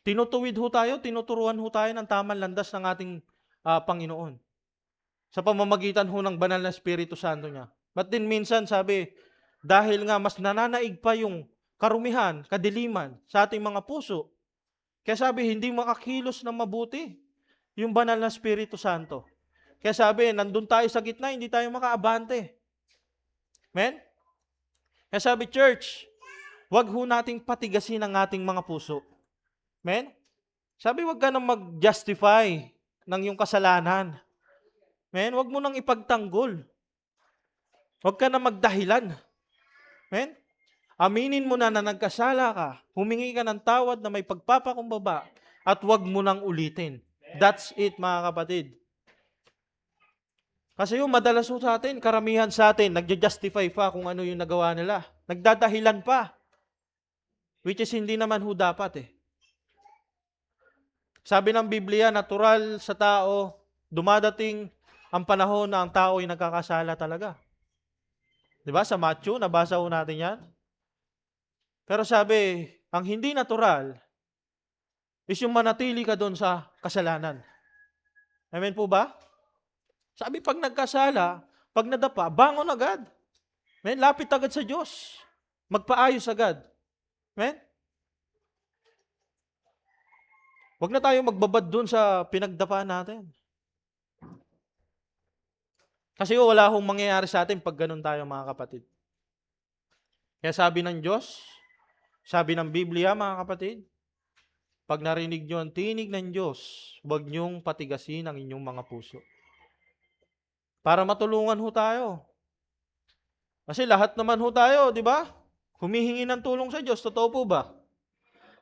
Tinutuwid ho tayo, tinuturuan ho tayo ng tamang landas ng ating Panginoon. Sa pamamagitan ho ng banal na Espiritu Santo niya. But din minsan sabi, dahil nga mas nananaig pa yung karumihan, kadiliman sa ating mga puso, kaya sabi, hindi makakilos ng mabuti yung banal na Espiritu Santo. Kaya sabi, nandun tayo sa gitna, hindi tayo makaabante. Amen? Kaya sabi, church, wag ho nating patigasin ang ating mga puso. Amen? Sabi, wag ka nang mag-justify ng iyong kasalanan. Amen? Wag mo nang ipagtanggol. Wag ka nang magdahilan. Amen? Aminin mo na nagkasala ka, humingi ka ng tawad na may pagpapakumbaba, at wag mo nang ulitin. That's it, mga kapatid. Kasi yung madalas sa atin, karamihan sa atin, nagja-justify pa kung ano yung nagawa nila. Nagdadahilan pa. Which is hindi naman ho dapat Sabi ng Biblia, natural sa tao, dumadating ang panahon na ang tao ay nagkakasala talaga. Diba? Sa Matthew, nabasa ho natin yan. Pero sabi, ang hindi natural is yung manatili ka doon sa kasalanan. Amen po ba? Sabi, pag nagkasala, pag nadapa, bangon agad. Amen? Lapit agad sa Diyos. Magpaayos agad. Amen? Huwag na tayo magbabad doon sa pinagdapaan natin. Kasi wala hong mangyayari sa atin pag ganun tayo, mga kapatid. Kaya sabi ng Diyos, sabi ng Biblia, mga kapatid, Pag narinig nyo ang tinig ng Diyos, huwag nyong patigasin ang inyong mga puso. Para matulungan ho tayo. Kasi lahat naman ho tayo, di ba? Humihingi ng tulong sa Diyos. Totoo po ba?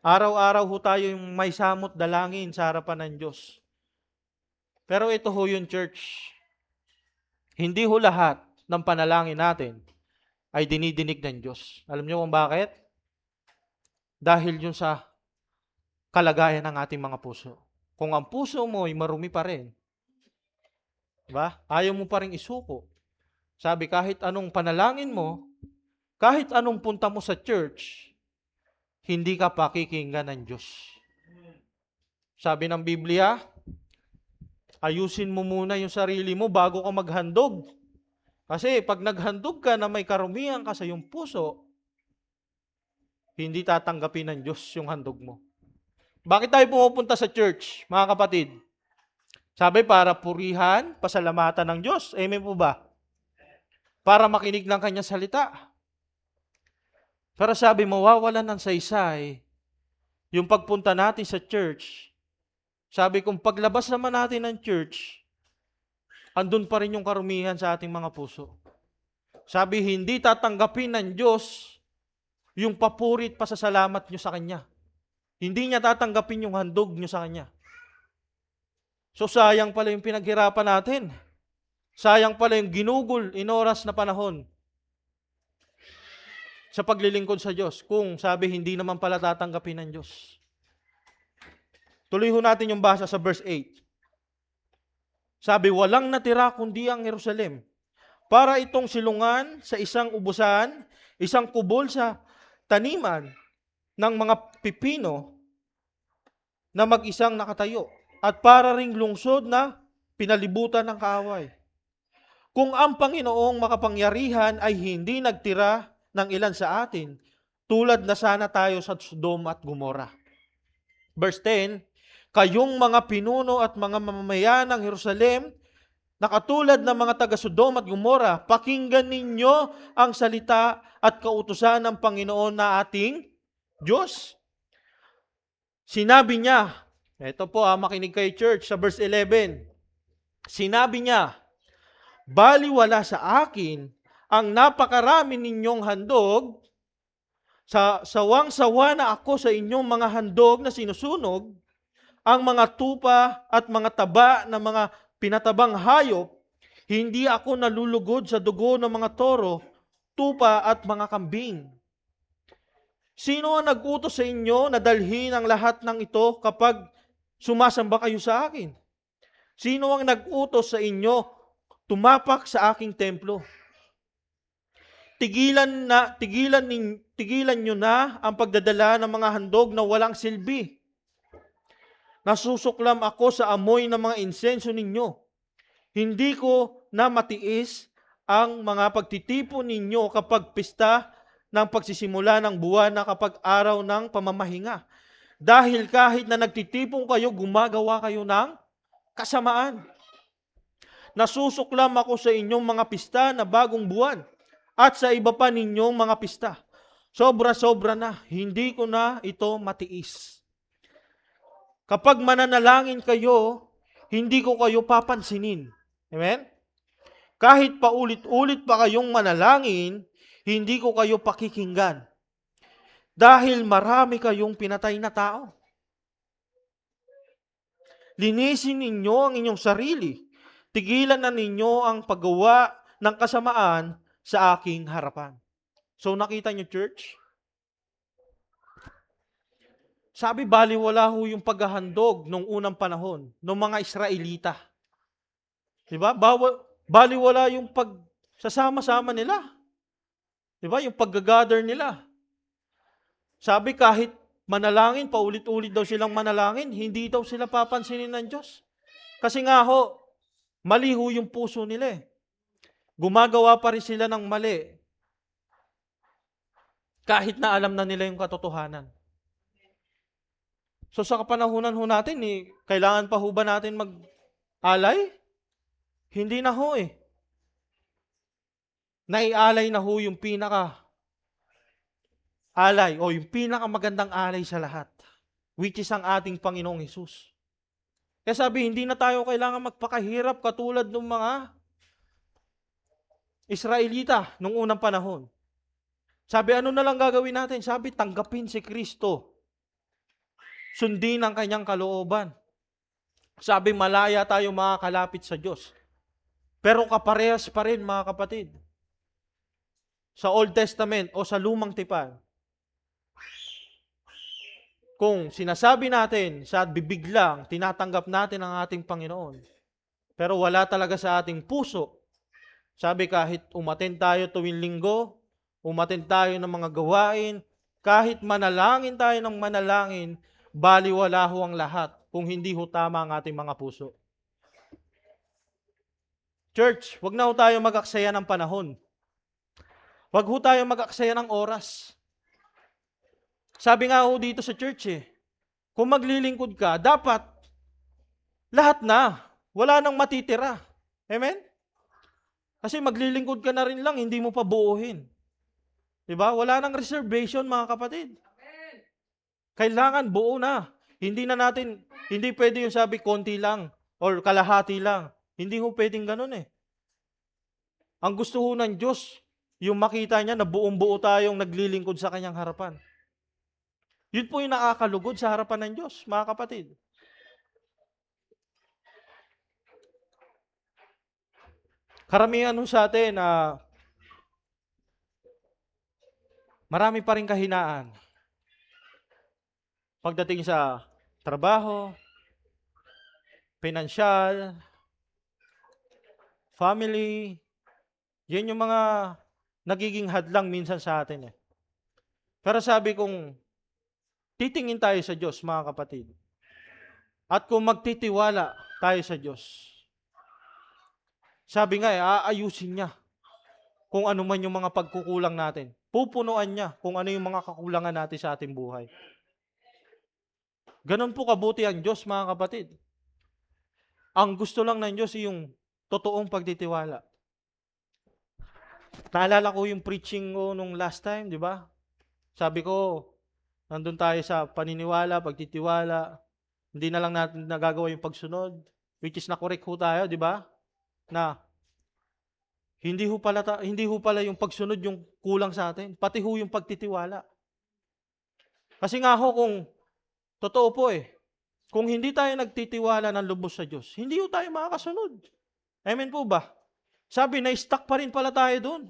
Araw-araw ho tayo yung may samot dalangin sa harapan ng Diyos. Pero ito ho yung church. Hindi ho lahat ng panalangin natin ay dinidinig ng Diyos. Alam niyo kung bakit? Dahil yun sa kalagayan ng ating mga puso. Kung ang puso mo ay marumi pa rin, diba? Ayaw mo pa rin isuko. Sabi, kahit anong panalangin mo, kahit anong punta mo sa church, hindi ka pakikinggan ng Diyos. Sabi ng Biblia, ayusin mo muna yung sarili mo bago ka maghandog. Kasi pag naghandog ka na may karumihan ka sa iyong puso, hindi tatanggapin ng Diyos yung handog mo. Bakit tayo pumupunta sa church, mga kapatid? Sabi, para purihan, pasalamatan ng Diyos. Amen po ba? Para makinig ng kanyang salita. Pero sabi, mawawalan ng saysay yung pagpunta natin sa church. Sabi, kung paglabas naman natin ng church, andun pa rin yung karumihan sa ating mga puso. Sabi, hindi tatanggapin ng Diyos yung papurit pasasalamat nyo sa Kanya. Hindi niya tatanggapin yung handog nyo sa Kanya. So sayang pala yung pinaghirapan natin. Sayang pala yung ginugol, inoras na panahon sa paglilingkod sa Diyos. Kung sabi, hindi naman pala tatanggapin ng Diyos. Tuloy ho natin yung basa sa verse 8. Sabi, walang natira kundi ang Jerusalem. Para itong silungan sa isang ubusan, isang kubol sa taniman ng mga pipino na mag-isang nakatayo. At para ring lungsod na pinalibutan ng kaaway. Kung ang Panginoong makapangyarihan ay hindi nagtira ng ilan sa atin, tulad na sana tayo sa Sodom at Gomora. Verse 10, kayong mga pinuno at mga mamamayan ng Jerusalem, na katulad ng mga taga Sodom at Gomora, pakinggan ninyo ang salita at kautusan ng Panginoon na ating Diyos. Sinabi niya, ito po makinig kay church sa verse 11, sinabi niya, baliwala sa akin ang napakarami ninyong handog, sawang-sawa na ako sa inyong mga handog na sinusunog, ang mga tupa at mga taba ng mga pinatabang hayop, hindi ako nalulugod sa dugo ng mga toro, tupa at mga kambing. Sino ang nag-utos sa inyo na dalhin ang lahat ng ito kapag sumasamba kayo sa akin? Sino ang nag-utos sa inyo tumapak sa aking templo? Tigilan nyo na ang pagdadala ng mga handog na walang silbi. Nasusuklam ako sa amoy ng mga insenso ninyo. Hindi ko na matiis ang mga pagtitipon ninyo kapag pista ng pagsisimula ng buwan na kapag araw ng pamamahinga. Dahil kahit na nagtitipon kayo, gumagawa kayo ng kasamaan. Nasusuklam ako sa inyong mga pista na bagong buwan at sa iba pa ninyong mga pista. Sobra-sobra na, hindi ko na ito matiis. Kapag mananalangin kayo, hindi ko kayo papansinin. Amen? Kahit paulit-ulit pa kayong manalangin, hindi ko kayo pakikinggan. Dahil marami kayong pinatay na tao. Linisin ninyo ang inyong sarili. Tigilan na ninyo ang paggawa ng kasamaan sa aking harapan. So nakita niyo, church? Sabi, baliwala ho yung paghahandog nung unang panahon, ng mga Israelita. Diba? Baliwala yung pagsasama-sama nila. Diba? Yung pag-gather nila. Sabi, kahit manalangin, paulit-ulit daw silang manalangin, hindi daw sila papansinin ng Diyos. Kasi nga ho, mali ho yung puso nila eh. Gumagawa pa rin sila ng mali. Kahit na alam na nila yung katotohanan. So sa kapanahunan ho natin, kailangan pa ho ba natin mag-alay? Hindi na ho eh. Naialay na ho yung alay o yung pinakamagandang alay sa lahat. which is ang ating Panginoong Hesus. Kaya sabi, hindi na tayo kailangan magpakahirap katulad ng mga Israelita nung unang panahon. Sabi, ano na lang gagawin natin? Sabi, tanggapin si Kristo. Sundin ang kanyang kalooban. Sabi, malaya tayo makakalapit sa Diyos. Pero kaparehas pa rin, mga kapatid. Sa Old Testament o sa Lumang Tipan, kung sinasabi natin sa bibig lang, tinatanggap natin ang ating Panginoon, pero wala talaga sa ating puso, sabi kahit umattend tayo tuwing linggo, umattend tayo ng mga gawain, kahit manalangin tayo ng manalangin, baliwala ho ang lahat kung hindi ho tama ang ating mga puso. Church, wag na ho tayo mag-aksaya ng panahon. Wag ho tayo mag-aksaya ng oras. Sabi nga ho dito sa church kung maglilingkod ka, dapat lahat na. Wala nang matitira. Amen? Kasi maglilingkod ka na rin lang, hindi mo pa buuhin. Diba? Wala nang reservation, mga kapatid. Amen. Kailangan buo na. Hindi pwede yung sabi konti lang or kalahati lang. Hindi ho pwedeng ganun Ang gusto ho ng Diyos, yung makita niya na buong-buo tayong naglilingkod sa kanyang harapan. Yun po yung nakakalugod sa harapan ng Diyos, mga kapatid. Karamihan sa atin na marami pa rin kahinaan. Pagdating sa trabaho, pinansyal, family, yan yung mga nagiging hadlang minsan sa atin Pero sabi kong, titingin tayo sa Diyos, mga kapatid. At kung magtitiwala tayo sa Diyos, sabi nga aayusin niya kung ano man yung mga pagkukulang natin. Pupunuan niya kung ano yung mga kakulangan natin sa ating buhay. Ganon po kabuti ang Diyos, mga kapatid. Ang gusto lang ng Diyos yung totoong pagtitiwala. Naalala ko yung preaching ko nung last time, di ba? Sabi ko, nandun tayo sa paniniwala, pagtitiwala, hindi na lang natin nagagawa yung pagsunod, which is na-correct ho tayo, di ba? Na hindi ho pala yung pagsunod yung kulang sa atin, pati ho yung pagtitiwala. Kasi nga ho, kung totoo po kung hindi tayo nagtitiwala ng lubos sa Diyos, hindi ho tayo makakasunod. Amen po ba? Sabi, na-stuck pa rin pala tayo doon.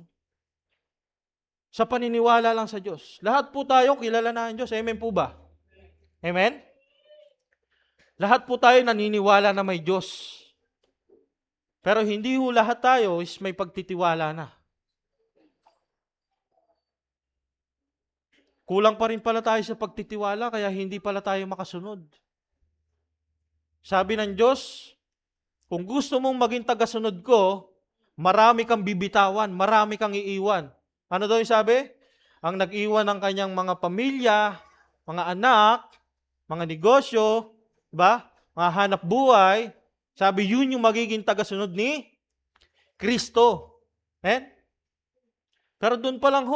Sa paniniwala lang sa Diyos. Lahat po tayo kilala na ang Diyos. Amen po ba? Amen? Lahat po tayo naniniwala na may Diyos. Pero hindi ho lahat tayo is may pagtitiwala na. Kulang pa rin pala tayo sa pagtitiwala kaya hindi pala tayo makasunod. Sabi ng Diyos, kung gusto mong maging tagasunod ko, marami kang bibitawan, marami kang iiwan. Ano daw yung sabi? Ang nag-iwan ng kanyang mga pamilya, mga anak, mga negosyo, ba? Mga hanap buhay, sabi yun yung magiging tagasunod ni Kristo. Pero doon pa lang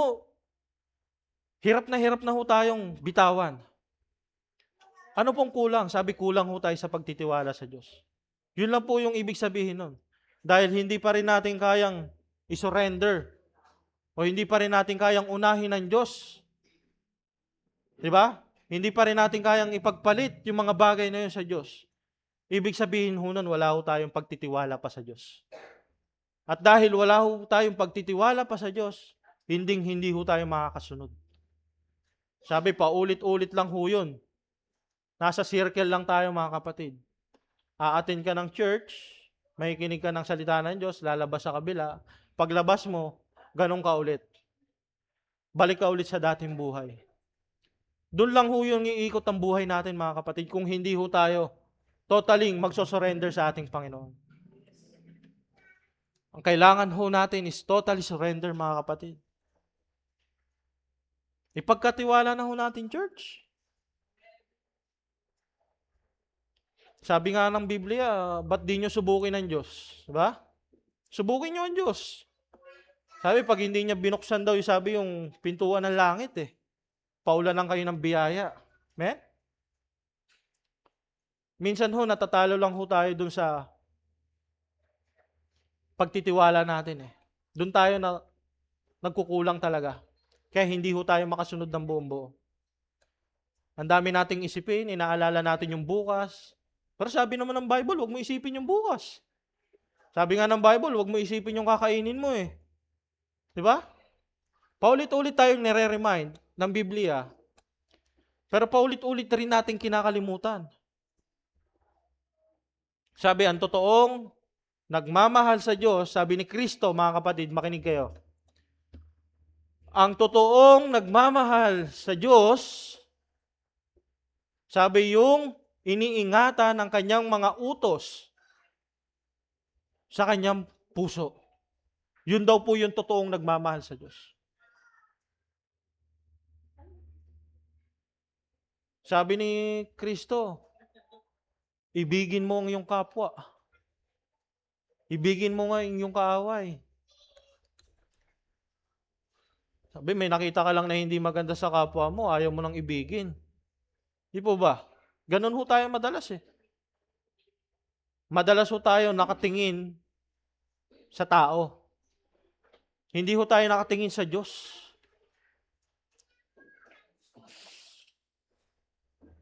hirap na ho tayong bitawan. Ano pong kulang? Sabi kulang ho tayo sa pagtitiwala sa Diyos. Yun lang po yung ibig sabihin nun. Dahil hindi pa rin natin kayang isurrender o hindi pa rin natin kayang unahin ng Diyos. Diba? Hindi pa rin natin kayang ipagpalit yung mga bagay na yun sa Diyos. Ibig sabihin ho nun, wala ho tayong pagtitiwala pa sa Diyos. At dahil wala ho tayong pagtitiwala pa sa Diyos, hindi ho tayo makakasunod. Sabi pa, ulit-ulit lang ho yun. Nasa circle lang tayo, mga kapatid. Aattend ka ng church, may kinig ka ng salita ng Diyos, lalabas sa kabila. Paglabas mo, ganun ka ulit. Balik ka ulit sa dating buhay. Doon lang ho yung iikot ang buhay natin, mga kapatid, kung hindi ho tayo totaling magsosurrender sa ating Panginoon. Ang kailangan ho natin is totally surrender, mga kapatid. Ipagkatiwala na ho natin, church. Sabi nga ng Biblia, ba't di nyo subukin ng Diyos? Diba? Subukin nyo ang Diyos. Sabi, pag hindi niya binuksan daw, sabi yung pintuan ng langit paulan lang kayo ng biyaya. Amen? Minsan ho, natatalo lang ho tayo dun sa pagtitiwala natin eh. Doon tayo na nagkukulang talaga. Kaya hindi ho tayo makasunod ng buong buo. Ang dami nating isipin, inaalala natin yung bukas. Pero sabi naman ng Bible, huwag mo isipin yung bukas. Sabi nga ng Bible, huwag mo isipin yung kakainin mo eh. Di ba? Paulit-ulit tayong nire-remind ng Biblia. Pero paulit-ulit rin natin kinakalimutan. Sabi, ang totoong nagmamahal sa Diyos, sabi ni Kristo, mga kapatid, makinig kayo. Ang totoong nagmamahal sa Diyos, sabi yung iniingatan ng kanyang mga utos sa kanyang puso. Yun daw po yung totoong nagmamahal sa Diyos. Sabi ni Kristo, ibigin mo ang iyong kapwa. Ibigin mo nga ang iyong kaaway. Sabi, may nakita ka lang na hindi maganda sa kapwa mo, ayaw mo nang ibigin. Di po ba? Ganun ho tayo madalas eh. Madalas ho tayo nakatingin sa tao. Hindi ho tayo nakatingin sa Diyos.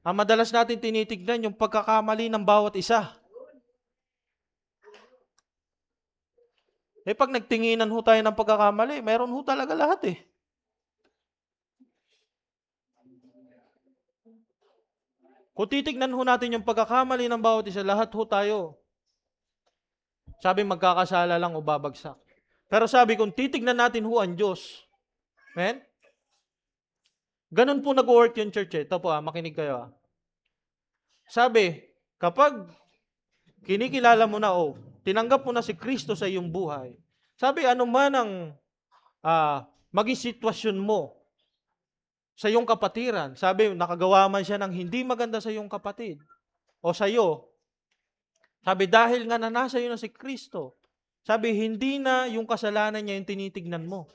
Ang madalas natin tinitignan yung pagkakamali ng bawat isa. Eh pag nagtinginan ho tayo ng pagkakamali, meron ho talaga lahat eh. Kung titignan ho natin yung pagkakamali ng bawat isa, lahat ho tayo. Sabi magkakasala lang o babagsak. Pero sabi kung titignan natin ho ang Diyos, amen? Ganun po nag-work yung church eh. Ito po makinig kayo Sabi, kapag kinikilala mo na tinanggap mo na si Kristo sa iyong buhay, sabi anuman ang maging sitwasyon mo sa iyong kapatiran, sabi nakagawa man siya ng hindi maganda sa iyong kapatid o sa iyo, sabi dahil nga na nasa iyo na si Kristo, sabi hindi na yung kasalanan niya yung tinitignan mo.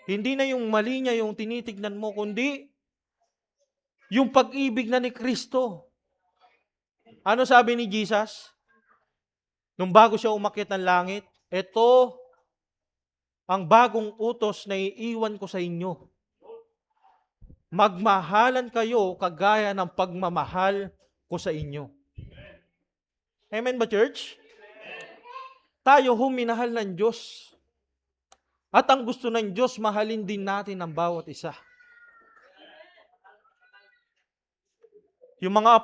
Hindi na yung mali niya yung tinitignan mo, kundi yung pag-ibig na ni Kristo. Ano sabi ni Jesus? Nung bago siya umakyat ng langit, ito ang bagong utos na iiwan ko sa inyo. Magmahalan kayo kagaya ng pagmamahal ko sa inyo. Amen ba, church? Tayo huminahal ng Diyos. At ang gusto ng Diyos, mahalin din natin ang bawat isa. Yung mga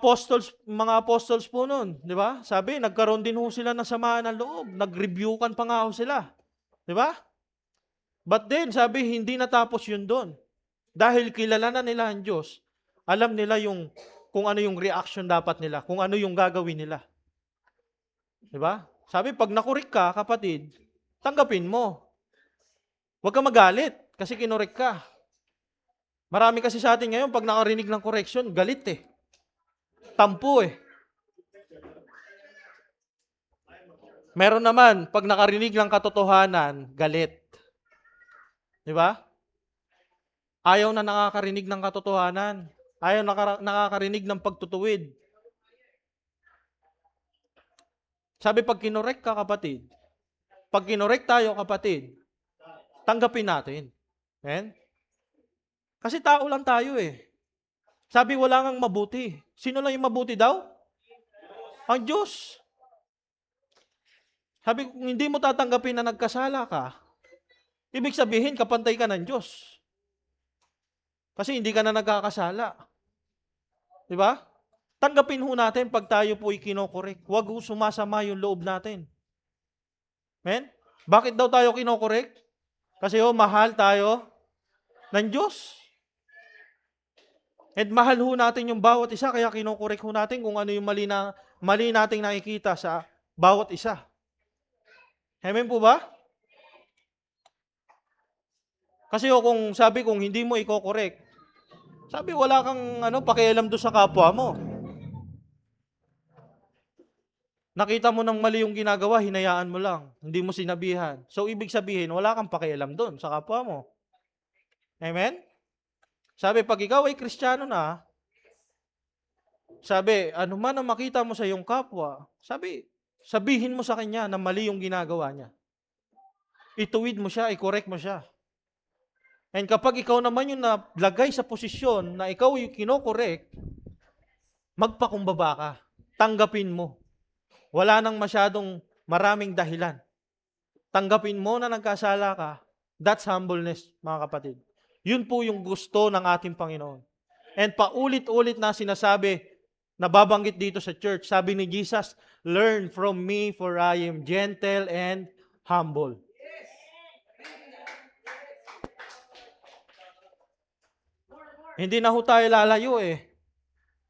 apostles po noon, di ba? Sabi, nagkaroon din ho sila ng samaan ng loob. Nag-reviewkan pa nga ho sila. Di ba? But then, sabi, hindi natapos yun doon. Dahil kilala na nila ang Diyos, alam nila kung ano yung reaction dapat nila, kung ano yung gagawin nila. Di ba? Sabi, pag nakurik ka, kapatid, tanggapin mo. Huwag ka magalit kasi kinurik ka. Marami kasi sa atin ngayon, pag nakarinig ng correction, galit eh. Tampo eh. Meron naman, pag nakarinig ng katotohanan, galit. Di ba? Ayaw na nakakarinig ng katotohanan. Ayaw nakakarinig ng pagtutuwid. Sabi, pag kinorek ka, kapatid, pag kinorek tayo, kapatid, tanggapin natin. Amen? Kasi tao lang tayo eh. Sabi, wala ngang mabuti. Sino lang yung mabuti daw? Ang Diyos. Sabi, kung hindi mo tatanggapin na nagkasala ka, ibig sabihin, kapantay ka ng Diyos. Kasi hindi ka na nagkakasala. Di ba? Tanggapin ho natin pag tayo po ikinokorek. Huwag ho sumasama yung loob natin. Amen? Bakit daw tayo kinokorek? Kasi mahal tayo ng Diyos. At mahal ho natin yung bawat isa, kaya kinokorek ho natin kung ano yung mali nating nakikita sa bawat isa. Amen po ba? Kasi kung hindi mo ikokorek, sabi wala kang pakialam doon sa kapwa mo. Nakita mo ng mali yung ginagawa, hinayaan mo lang. Hindi mo sinabihan. So, ibig sabihin, wala kang pakialam doon sa kapwa mo. Amen? Sabi, pag ikaw ay Kristiyano na, Sabi, ano man ang makita mo sa iyong kapwa, sabihin mo sa kanya na mali yung ginagawa niya. Ituwid mo siya, i-correct mo siya. And kapag ikaw naman yung nalagay sa posisyon na ikaw yung kinokorek, magpakumbaba ka. Tanggapin mo. Wala nang masyadong maraming dahilan. Tanggapin mo na nagkasala ka. That's humbleness, mga kapatid. Yun po yung gusto ng ating Panginoon. And paulit-ulit na sinasabi, nababanggit dito sa church, sabi ni Jesus, learn from me for I am gentle and humble. Hindi na ho tayo lalayo eh.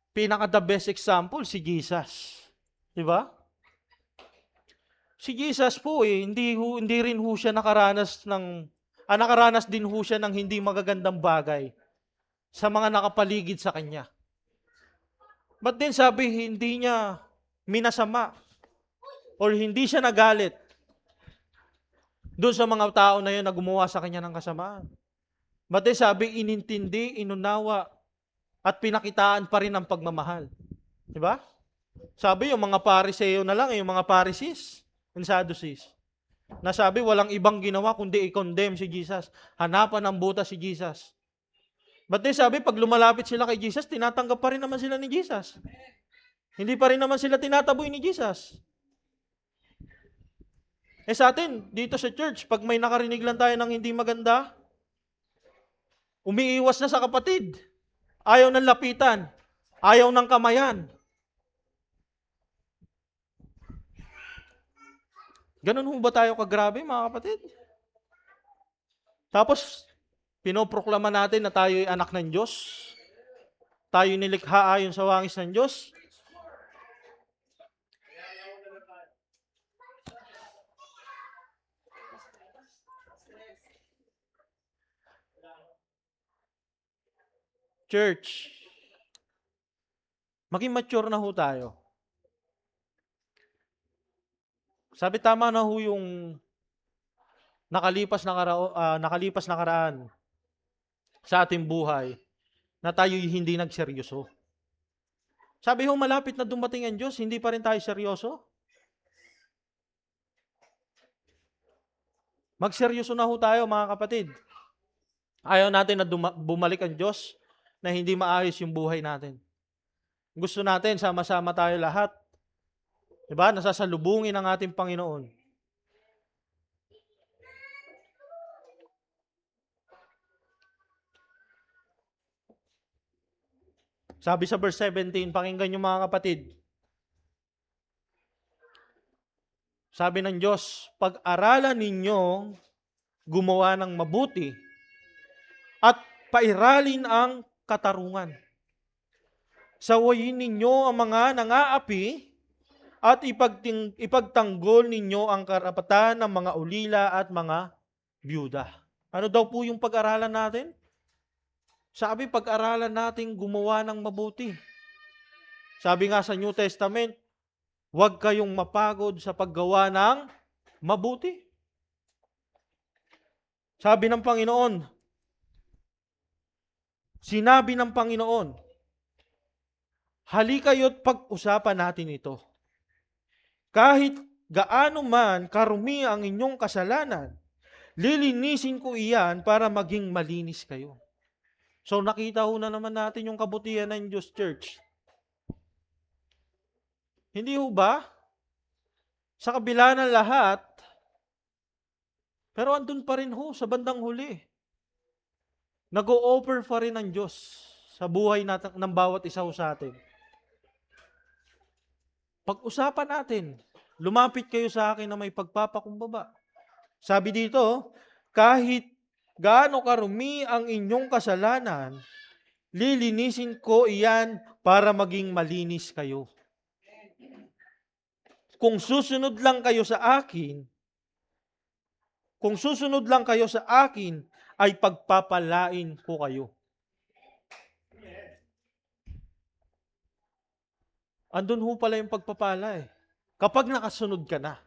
Pinaka-the best example, si Jesus. Di ba? Si Jesus po hindi rin ho siya nakaranas din ho siya ng hindi magagandang bagay sa mga nakapaligid sa kanya. But then sabi, hindi niya minasama or hindi siya nagalit doon sa mga tao na yun na gumawa sa kanya ng kasamaan. But then sabi, inintindi, inunawa, at pinakitaan pa rin ang pagmamahal. Diba? Sabi, yung mga Pariseo na lang, yung mga Pharisees and Sadducees, na sabi, walang ibang ginawa kundi i-condemn si Jesus. Hanapan ng butas si Jesus. But then sabi, pag lumalapit sila kay Jesus, tinatanggap pa rin naman sila ni Jesus. Hindi pa rin naman sila tinataboy ni Jesus. Sa atin, dito sa church, pag may nakarinig lang tayo ng hindi maganda, umiiwas na sa kapatid. Ayaw ng lapitan. Ayaw ng kamayan. Ganun ho ba tayo kagrabe, mga kapatid? Tapos, pinoproklama natin na tayo ay anak ng Diyos. Tayo nilikha ayon sa wangis ng Diyos. Church, maging mature na ho tayo. Sabi, tama na ho yung nakalipas na karaan sa ating buhay na tayo'y hindi nagseryoso. Sabi ho, malapit na dumating ang Diyos, hindi pa rin tayo seryoso. Magseryoso na ho tayo, mga kapatid. Ayaw natin na bumalik ang Diyos na hindi maayos yung buhay natin. Gusto natin, sama-sama tayo lahat. Diba? Nasasalubungin ang ating Panginoon. Sabi sa verse 17, pakinggan niyo mga kapatid. Sabi ng Diyos, pag-aralan ninyo gumawa ng mabuti at pairalin ang katarungan. Sawayin ninyo ang mga nangaapi at ipagtanggol ninyo ang karapatan ng mga ulila at mga byuda. Ano daw po yung pag-aralan natin? Sabi, pag-aralan natin gumawa ng mabuti. Sabi nga sa New Testament, huwag kayong mapagod sa paggawa ng mabuti. Sabi ng Panginoon, sinabi ng Panginoon, halikayo't pag-usapan natin ito. Kahit gaano man karumi ang inyong kasalanan, lilinisin ko iyan para maging malinis kayo. So nakita ho na naman natin yung kabutihan ng Diyos, church. Hindi ho ba? Sa kabila ng lahat, pero andun pa rin ho sa bandang huli. Nag-o-offer pa rin ang Diyos sa buhay natin, ng bawat isa ho sa atin. Pag-usapan natin, lumapit kayo sa akin na may pagpapakumbaba. Sabi dito, kahit gaano karumi ang inyong kasalanan, lilinisin ko iyan para maging malinis kayo. Kung susunod lang kayo sa akin, ay pagpapalain ko kayo. Andun ho pala yung pagpapala eh. Kapag nakasunod ka na.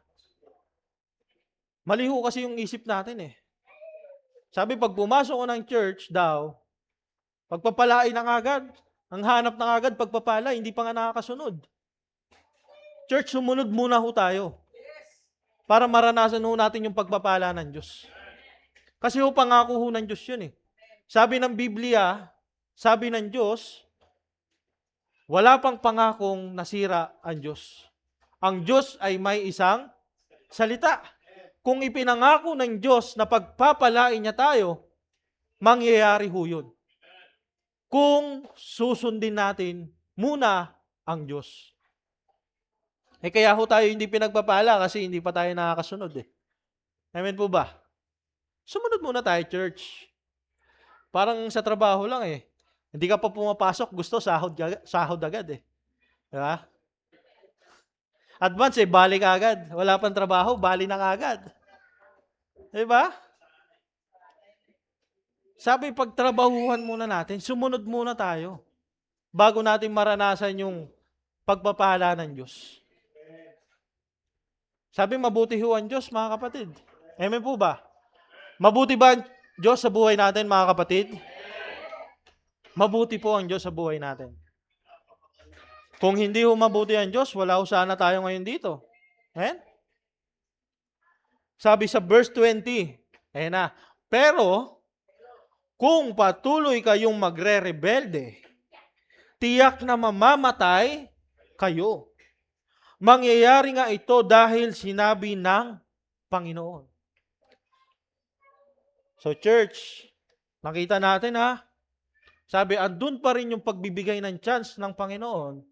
Mali ho kasi yung isip natin eh. Sabi, pag pumasok ko ng church daw, pagpapalain ang agad. Ang hanap na agad pagpapala, hindi pa nga nakakasunod. Church, sumunod muna ho tayo para maranasan ho natin yung pagpapala ng Diyos. Kasi ho, pangako ho ng Diyos yun eh. Sabi ng Biblia, sabi ng Diyos, wala pang pangakong nasira ang Diyos. Ang Diyos ay may isang salita. Kung ipinangako ng Diyos na pagpapalain niya tayo, mangyayari ho yun. Kung susundin natin muna ang Diyos. Kaya ho tayo hindi pinagpapala kasi hindi pa tayo nakakasunod eh. Amen po ba? Sumunod muna tayo, church. Parang sa trabaho lang eh. Hindi ka pa pumapasok, gusto sahod agad eh. Diba? Advance eh, balik agad. Wala pang trabaho, bali na agad. Diba? Sabi, pagtrabahuhan muna natin, sumunod muna tayo bago natin maranasan yung pagpapala ng Diyos. Sabi, mabuti ho ang Diyos, mga kapatid. Amen po ba? Mabuti ba ang Diyos sa buhay natin, mga kapatid? Mabuti po ang Diyos sa buhay natin. Kung hindi ho mabuti ang Diyos, wala ho sana tayo ngayon dito. Amen? Sabi sa verse 20, ayan na, pero kung patuloy kayong magre-rebelde, tiyak na mamamatay kayo. Mangyayari nga ito dahil sinabi ng Panginoon. So church, nakita natin ha, sabi andun pa rin yung pagbibigay ng chance ng Panginoon.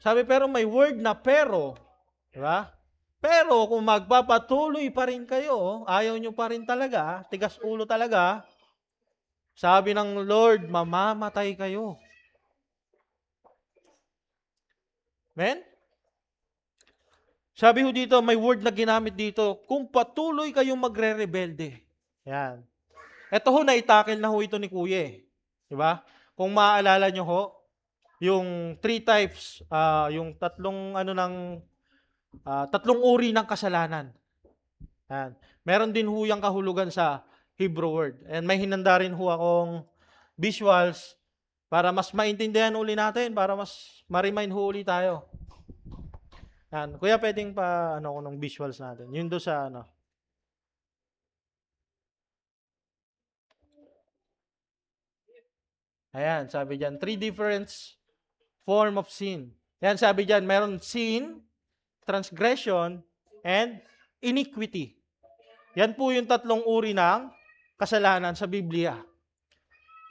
Sabi pero may word na pero, di ba? Pero kung magpapatuloy pa rin kayo, ayaw nyo pa rin talaga, tigas ulo talaga, sabi ng Lord, mamamatay kayo. Amen? Sabi ho dito, may word na ginamit dito, kung patuloy kayong magre-rebelde. Yan. Ito ho, naitakil na ho ito ni Kuya. Diba? Kung maaalala nyo ho, yung three types, yung tatlong uri ng kasalanan. Yan. Meron din ho yung kahulugan sa Hebrew word. And may hinanda rin ho akong visuals para mas maintindihan uli natin, para mas ma-remind ho uli tayo. Yan. Kuya, pwedeng pa ko ng visuals natin. Yun do sa Ayan, sabi diyan, three different form of sin. Yan, sabi diyan, meron sin, transgression, and iniquity. Yan po yung tatlong uri ng kasalanan sa Biblia.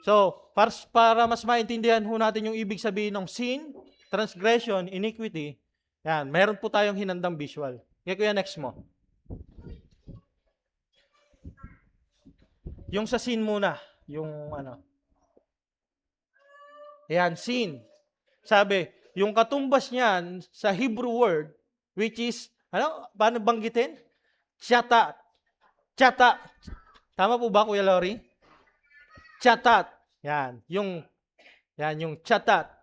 So, para mas maintindihan ho natin yung ibig sabihin ng sin, transgression, iniquity, yan, meron po tayong hinandang visual. Kaya kuya, next mo. Yung sa sin muna, yung Yan, sin. Sabi, yung katumbas niyan sa Hebrew word, which is, paano banggitin? Chatat. Chatat. Tama po ba, Kuya Lori? Chatat. Yan, yung chatat.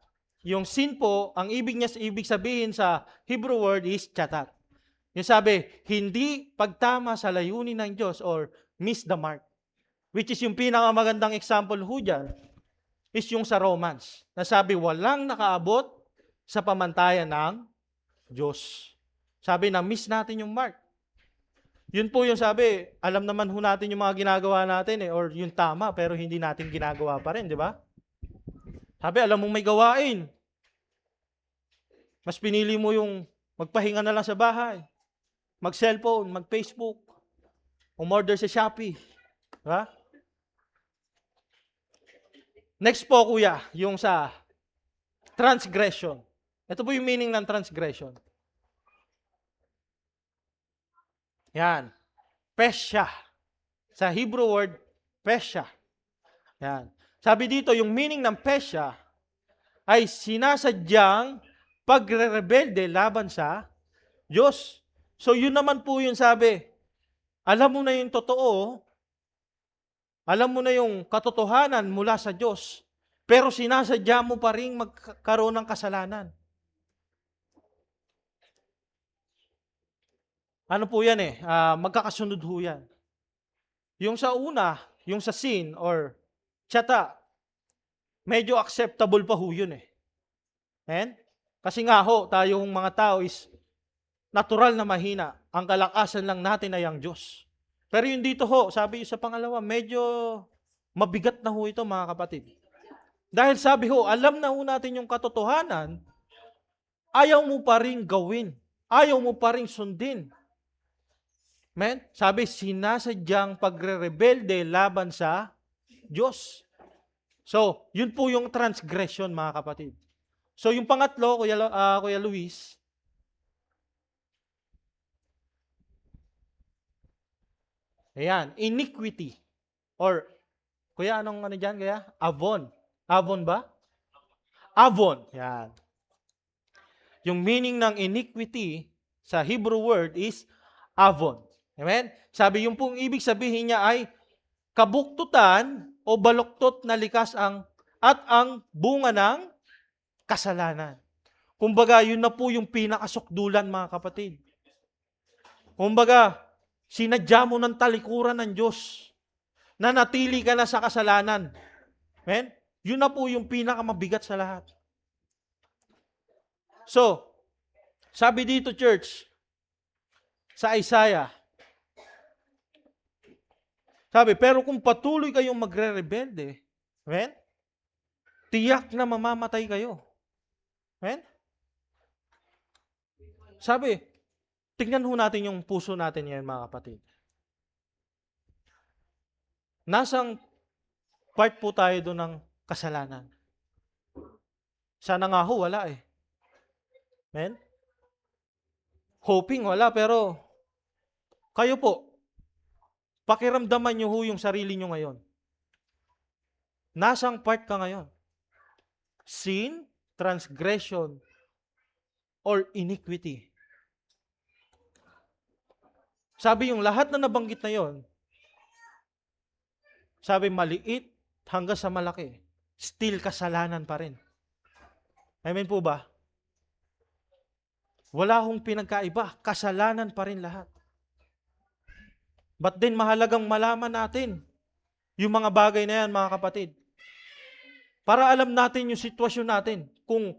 Yung sin po, ang ibig sabihin sa Hebrew word is chatat. Yung sabi, hindi pagtama sa layunin ng Diyos or miss the mark. Which is yung pinakamagandang example ho dyan, is yung sa Romans. Nasabi, walang nakaabot sa pamantayan ng Diyos. Sabi na, miss natin yung mark. Yun po yung sabi, alam naman ho natin yung mga ginagawa natin or yung tama, pero hindi natin ginagawa pa rin, di ba? Sabi, alam mong may gawain. Mas pinili mo yung magpahinga na lang sa bahay, mag-cellphone, mag-Facebook, umorder sa Shopee. Diba? Next po, kuya, yung sa transgression. Ito po yung meaning ng transgression. Yan. Pesha. Sa Hebrew word, pesha. Yan. Sabi dito, yung meaning ng pesha ay sinasadyang pagre-rebelde laban sa Diyos. So yun naman po yung sabi, alam mo na yung totoo, alam mo na yung katotohanan mula sa Diyos, pero sinasadya mo pa rin magkaroon ng kasalanan. Ano po yan magkakasunod ho yan. Yung sa una, yung sa sin or chata, medyo acceptable pa ho yun eh. Amen? Kasi nga ho, tayong mga tao is natural na mahina. Ang kalakasan lang natin ay ang Diyos. Pero yung dito ho, sabi sa pangalawa, medyo mabigat na ho ito mga kapatid. Dahil sabi ho, alam na ho natin yung katotohanan, ayaw mo pa rin gawin. Ayaw mo pa rin sundin. Amen? Sabi, sinasadyang pagre-rebelde laban sa Diyos. So, yun po yung transgression mga kapatid. So, yung pangatlo, Kuya Luis, ayan, iniquity. Or, Kuya, anong ano dyan, Kuya? Avon. Avon ba? Avon. Yan. Yung meaning ng iniquity sa Hebrew word is avon. Amen? Sabi, yung pong ibig sabihin niya ay kabuktutan o baluktot na likas at ang bunga ng kasalanan. Kumbaga, yun na po yung pinakasukdulan mga kapatid. Kumbaga, sinadya mo ng talikuran ng Diyos na natili ka na sa kasalanan. Amen? Yun na po yung pinakamabigat sa lahat. So, sabi dito church, sa Isaiah, sabi, pero kung patuloy kayong magre-rebelde, amen? Tiyak na mamamatay kayo. Amen? Sabi, tingnan ho natin yung puso natin ngayon mga kapatid. Nasang part po tayo doon ng kasalanan. Sana nga ho, wala eh. Amen? Hoping wala, pero kayo po, pakiramdaman nyo ho yung sarili nyo ngayon. Nasang part ka ngayon? Sin, transgression, or iniquity. Sabi yung lahat na nabanggit na yon, sabi maliit hanggang sa malaki, still kasalanan pa rin. Amen po ba? Wala hong pinagkaiba, kasalanan pa rin lahat. But then mahalagang malaman natin yung mga bagay na yan mga kapatid. Para alam natin yung sitwasyon natin, kung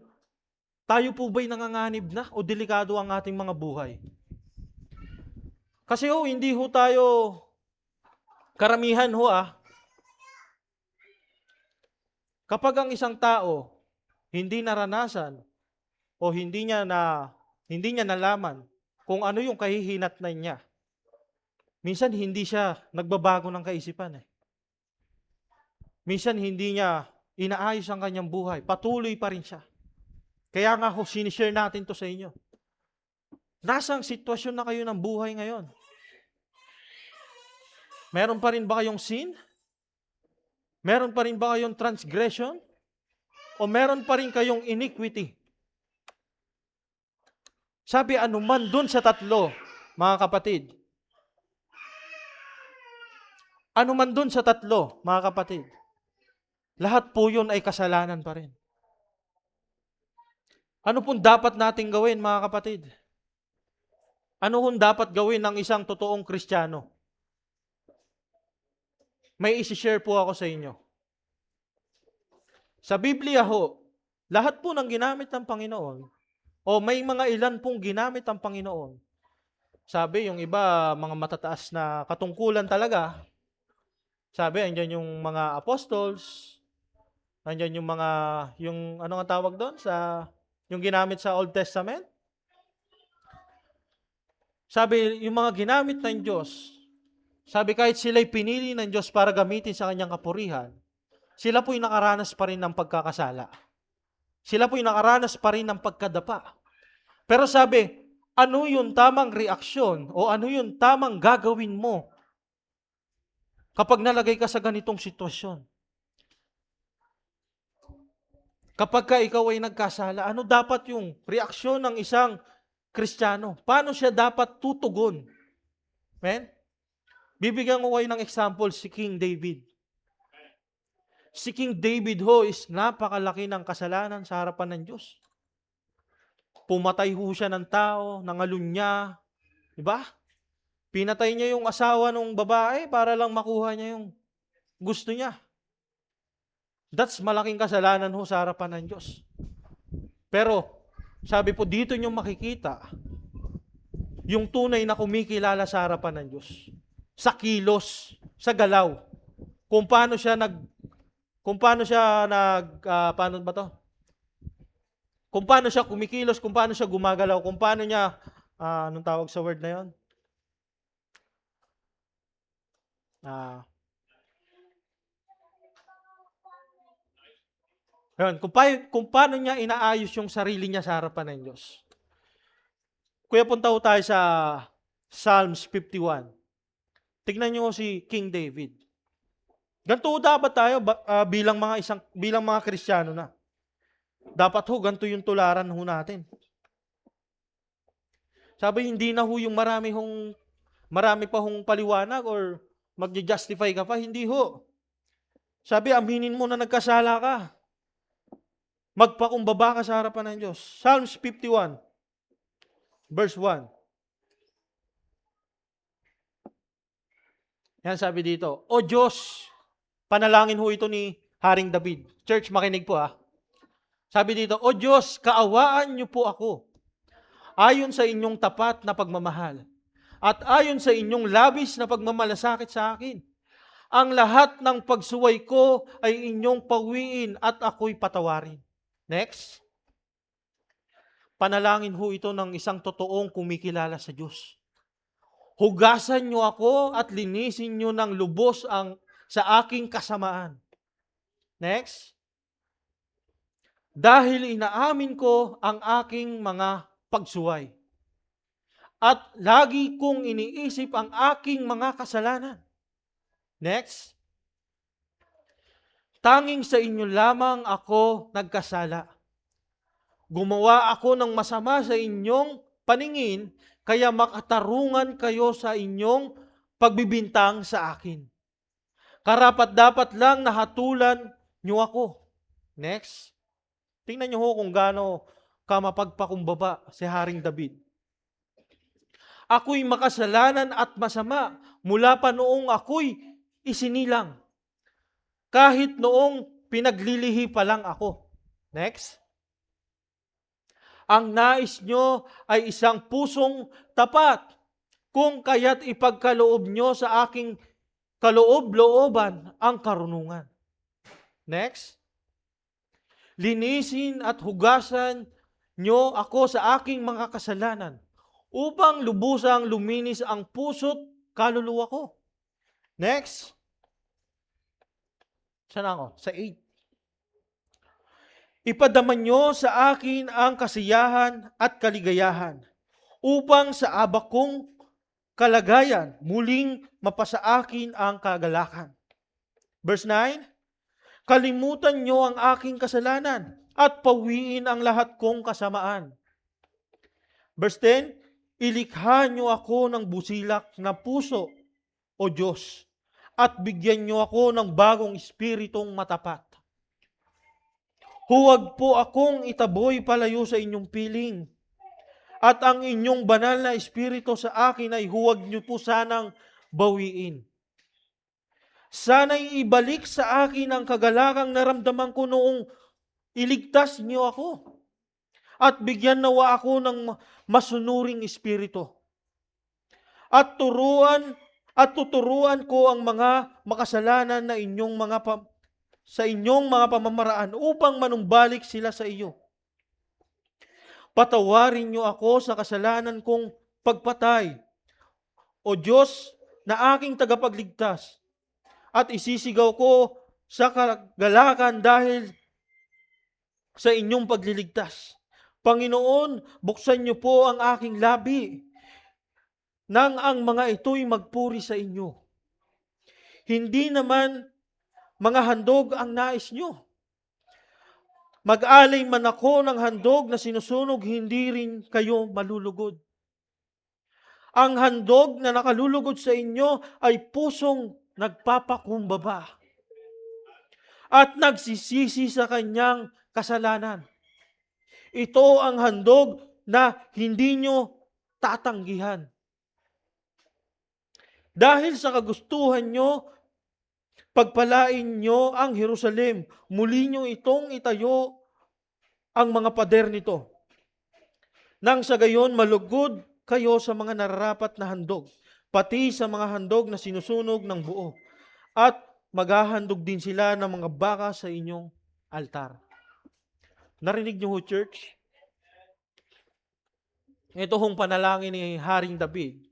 tayo po ba'y nanganganib na o delikado ang ating mga buhay. Kasi hindi ho tayo karamihan ho kapag ang isang tao hindi naranasan o hindi niya nalaman kung ano yung kahihinatnan niya, minsan hindi siya nagbabago ng kaisipan eh. Minsan hindi niya inaayos ang kanyang buhay. Patuloy pa rin siya. Kaya nga ho, sinishare natin to sa inyo. Nasang sitwasyon na kayo ng buhay ngayon? Meron pa rin ba kayong sin? Meron pa rin ba kayong transgression? O meron pa rin kayong iniquity? Sabi, anuman dun sa tatlo, mga kapatid. Anuman dun sa tatlo, mga kapatid. Lahat po yun ay kasalanan pa rin. Ano pong dapat nating gawin, mga kapatid? Ano pong dapat gawin ng isang totoong Kristiyano? May isi-share po ako sa inyo. Sa Biblia ho, lahat po ng ginamit ng Panginoon, o may mga ilan pong ginamit ng Panginoon. Sabi, yung iba, mga matataas na katungkulan talaga. Sabi, andyan yung mga apostles, andyan yung ano nga tawag doon? Yung ginamit sa Old Testament. Sabi, yung mga ginamit ng Diyos, sabi kahit sila'y pinili ng Diyos para gamitin sa kanyang kapurihan, sila po'y nakaranas pa rin ng pagkakasala. Sila po'y nakaranas pa rin ng pagkadapa. Pero sabi, ano yung tamang reaksyon o ano yung tamang gagawin mo kapag nalagay ka sa ganitong sitwasyon? Kapag ka ikaw ay nagkasala, ano dapat yung reaksyon ng isang Kristiyano? Paano siya dapat tutugon? Amen? Bibigyan ko kayo ng example si King David. Si King David ho is napakalaki ng kasalanan sa harapan ng Diyos. Pumatay ho siya ng tao, nangalun niya. Diba? Pinatay niya yung asawa ng babae para lang makuha niya yung gusto niya. That's malaking kasalanan ho sa harapan ng Diyos. Pero, sabi po, dito nyo makikita yung tunay na kumikilala sa harapan ng Diyos. Sa kilos, sa galaw. Kung paano siya paano ba to? Kung paano siya kumikilos, kung paano siya gumagalaw, kung paano niya, anong tawag sa word na yon? Yun, kung paano niya inaayos yung sarili niya sa harapan ng Diyos. Kuya, punta ho tayo sa Psalms 51. Tignan niyo si King David. Ganito dapat tayo bilang mga Kristiyano na. Dapat ho, ganito yung tularan ho natin. Sabi, hindi na ho yung marami pa hong paliwanag or magja-justify ka pa. Hindi ho. Sabi, aminin mo na nagkasala ka. Magpakumbaba ka sa harapan ng Diyos. Psalms 51, verse 1. Yan sabi dito, O Diyos, panalangin ho ito ni Haring David. Church, makinig po ha. Sabi dito, O Diyos, kaawaan niyo po ako. Ayon sa inyong tapat na pagmamahal. At ayon sa inyong labis na pagmamalasakit sa akin. Ang lahat ng pagsuway ko ay inyong pawiin at ako'y patawarin. Next. Panalangin ho ito ng isang totoong kumikilala sa Diyos. Hugasan niyo ako at linisin niyo ng lubos sa aking kasamaan. Next. Dahil inaamin ko ang aking mga pagsuway. At lagi kong iniisip ang aking mga kasalanan. Next. Tanging sa inyo lamang ako nagkasala. Gumawa ako ng masama sa inyong paningin, kaya makatarungan kayo sa inyong pagbibintang sa akin. Karapat-dapat lang nahatulan niyo ako. Next. Tingnan niyo ho kung gaano kamapagpakumbaba si Haring David. Ako'y makasalanan at masama mula pa noong ako'y isinilang. Kahit noong pinaglilihi pa lang ako. Next. Ang nais nyo ay isang pusong tapat, kung kaya't ipagkaloob nyo sa aking kaloob-looban ang karunungan. Next. Linisin at hugasan nyo ako sa aking mga kasalanan, upang lubusang luminis ang puso't kaluluwa ko. Next. Saan ako? Sa 8. Ipadaman nyo sa akin ang kasiyahan at kaligayahan, upang sa abak kong kalagayan, muling mapasa akin ang kagalakan. Verse 9, kalimutan nyo ang aking kasalanan, at pawiin ang lahat kong kasamaan. Verse 10, ilikha nyo ako ng busilak na puso, O Diyos, at bigyan nyo ako ng bagong espiritong matapat. Huwag po akong itaboy palayo sa inyong piling. At ang inyong banal na espiritu sa akin ay huwag nyo po sanang bawiin. Sana'y ibalik sa akin ang kagalakang naramdaman ko noong iligtas niyo ako. At bigyan nawa ako ng masunuring espiritu. At tuturuan ko ang mga makasalanan na sa inyong mga pamamaraan upang manumbalik sila sa iyo. Patawarin niyo ako sa kasalanan kong pagpatay, O Diyos na aking tagapagligtas, at isisigaw ko sa kagalakan dahil sa inyong pagliligtas. Panginoon, buksan niyo po ang aking labi nang ang mga ito'y magpuri sa inyo. Hindi naman mga handog ang nais nyo. Mag-alay man ako ng handog na sinusunog, hindi rin kayo malulugod. Ang handog na nakalulugod sa inyo ay pusong nagpapakumbaba at nagsisisi sa kanyang kasalanan. Ito ang handog na hindi nyo tatanggihan. Dahil sa kagustuhan nyo Pagpalain nyo ang Jerusalem. Muli nyo itong itayo ang mga pader nito. Nang sa gayon malugod kayo sa mga nararapat na handog, pati sa mga handog na sinusunog ng buo. At maghahandog din sila ng mga baka sa inyong altar. Narinig nyo ho, church? Ito hong panalangin ni Haring David.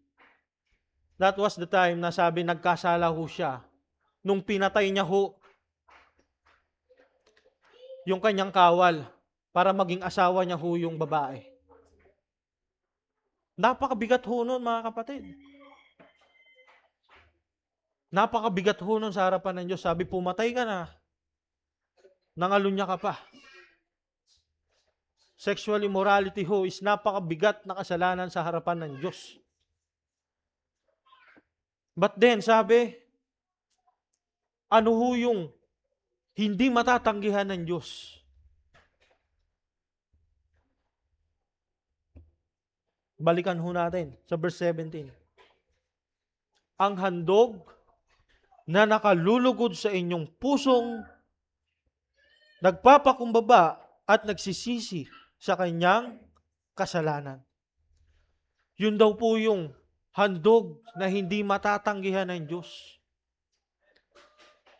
That was the time na sabi nagkasala ho siya. Nung pinatay niya ho yung kanyang kawal para maging asawa niya ho yung babae. Napakabigat ho nun, mga kapatid. Napakabigat ho nun sa harapan ng Diyos. Sabi, pumatay ka na. Nangalunya ka pa. Sexual immorality ho is napakabigat na kasalanan sa harapan ng Diyos. But then, sabi, ano ho yung hindi matatanggihan ng Diyos? Balikan ho natin sa verse 17. Ang handog na nakalulugod sa inyong pusong nagpapakumbaba at nagsisisi sa kanyang kasalanan. Yun daw po yung handog na hindi matatanggihan ng Diyos.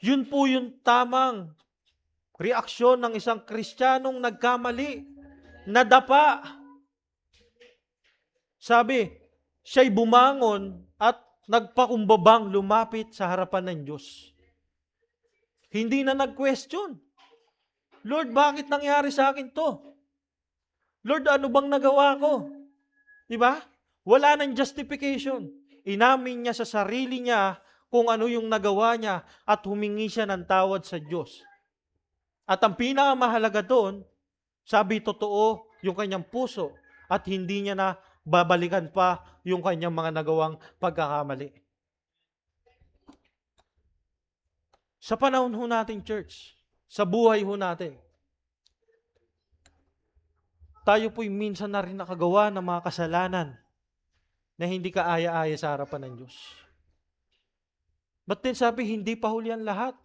Yun po yung tamang reaksyon ng isang Kristiyanong nagkamali, nadapa. Sabi, siya'y bumangon at nagpakumbabang lumapit sa harapan ng Diyos. Hindi na nag-question. Lord, bakit nangyari sa akin to? Lord, ano bang nagawa ko? Diba? Wala nang justification. Inamin niya sa sarili niya kung ano yung nagawa niya at humingi siya ng tawad sa Diyos. At ang pinakamahalaga doon, sabi totoo yung kanyang puso at hindi niya na babalikan pa yung kanyang mga nagawang pagkakamali. Sa panahon ho natin, church, sa buhay ho natin, tayo po'y minsan na rin nakagawa ng mga kasalanan na hindi kaaya-aya sa harapan ng Diyos. But then sabi, hindi pa huli ang lahat.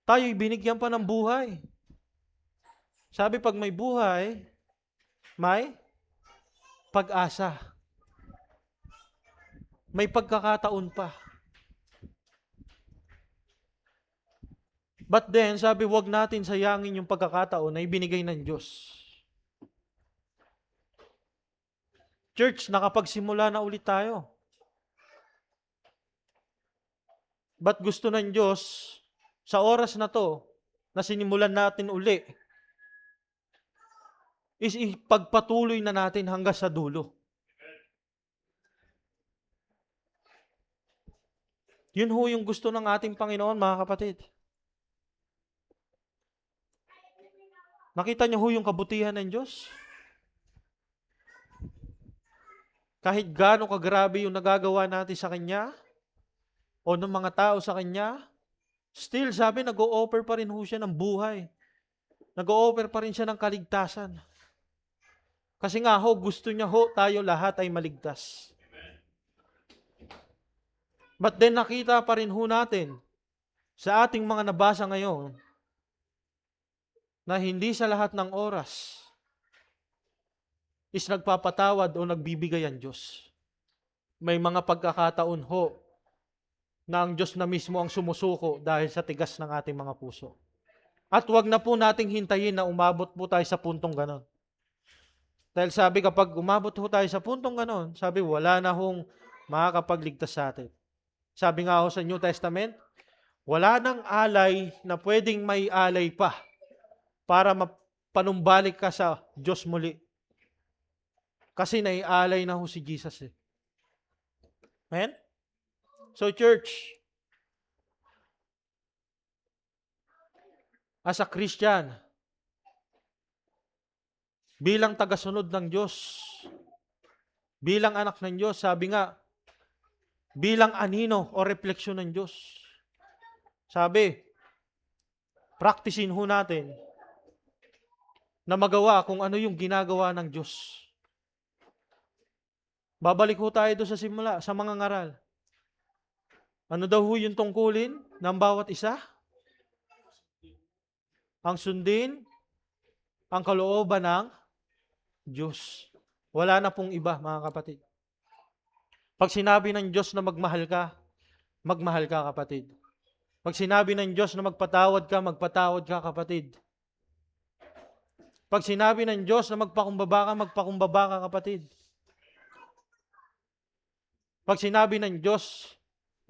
Tayo'y binigyan pa ng buhay. Sabi, pag may buhay, may pag-asa. May pagkakataon pa. But then, sabi, wag natin sayangin yung pagkakataon na ibinigay ng Diyos. Church, nakapagsimula na ulit tayo. But gusto ng Diyos, sa oras na to, na sinimulan natin uli, is ipagpatuloy na natin hanggang sa dulo. Yun ho yung gusto ng ating Panginoon, mga kapatid. Nakita niyo ho yung kabutihan ng Diyos? Kahit gaano kagrabe yung nagagawa natin sa Kanya, o ng mga tao sa Kanya, still, sabi, nag-o-offer pa rin ho siya ng buhay. Nag-o-offer pa rin siya ng kaligtasan. Kasi nga ho, gusto niya ho, tayo lahat ay maligtas. But then nakita pa rin ho natin sa ating mga nabasa ngayon na hindi sa lahat ng oras is nagpapatawad o nagbibigay ang Diyos. May mga pagkakataon ho na ang Diyos na mismo ang sumusuko dahil sa tigas ng ating mga puso. At wag na po nating hintayin na umabot po tayo sa puntong ganon. Dahil sabi, kapag umabot ho tayo sa puntong ganon, sabi, wala na hong makakapagligtas sa atin. Sabi nga ho sa New Testament, wala nang alay na pwedeng may alay pa para panumbalik ka sa Diyos muli. Kasi naialay na ho si Jesus eh. Amen? So church, as a Christian, bilang tagasunod ng Diyos, bilang anak ng Diyos, sabi nga, bilang anino o refleksyon ng Diyos. Sabi, practicein ho natin na magawa kung ano yung ginagawa ng Diyos. Babalik ho tayo doon sa simula, sa mga ngaral. Ano daw ho yung tungkulin ng bawat isa? Ang sundin ang kalooban ng Diyos. Wala na pong iba, mga kapatid. Pag sinabi ng Diyos na magmahal ka, kapatid. Pag sinabi ng Diyos na magpatawad ka, kapatid. Pag sinabi ng Diyos na magpakumbaba ka, kapatid. Pag sinabi ng Diyos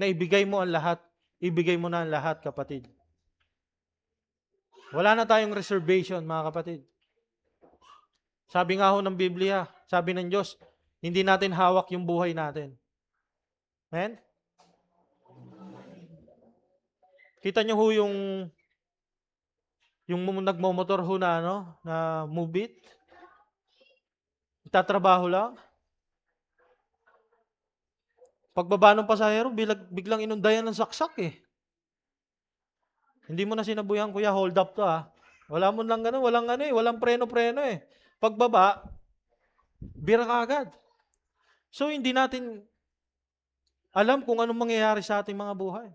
na ibigay mo ang lahat, ibigay mo na ang lahat, kapatid. Wala na tayong reservation, mga kapatid. Sabi nga ho ng Biblia, sabi ng Diyos, hindi natin hawak yung buhay natin. Amen? Kita nyo ho yung nagmomotor ho na, na move it. Tatrabaho lang. Pagbaba ng pasahero, biglang inundayan ng saksak eh. Hindi mo na sinabuyan, kuya, hold up to ah. Wala mo lang ganun, walang preno-preno eh. Pagbaba, bira ka agad. So hindi natin alam kung anong mangyayari sa ating mga buhay.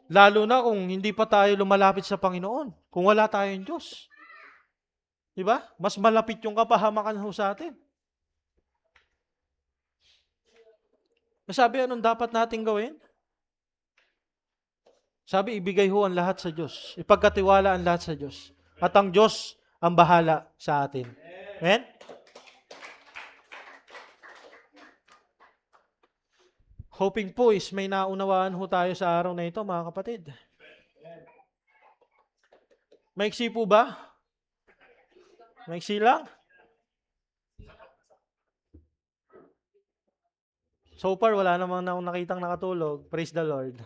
Lalo na kung hindi pa tayo lumalapit sa Panginoon, kung wala tayong Diyos. Diba? Mas malapit yung kapahamakan ho sa atin. Sabi, anong dapat nating gawin? Sabi, ibigay ho ang lahat sa Diyos. Ipagkatiwala ang lahat sa Diyos. At ang Diyos ang bahala sa atin. Amen? Hoping po is may naunawaan ho tayo sa araw na ito, mga kapatid. Maiksi po ba? Maiksi lang? So far, wala namang akong nakitang nakatulog. Praise the Lord.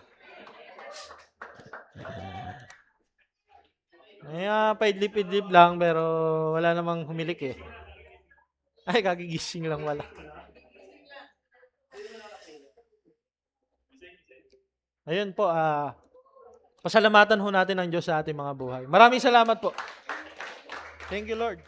Ay, paidlip-idlip lang, pero wala namang humilik eh. Ay, kagigising lang wala. Ayun po, pasalamatan ho natin ang Diyos sa ating mga buhay. Maraming salamat po. Thank you, Lord.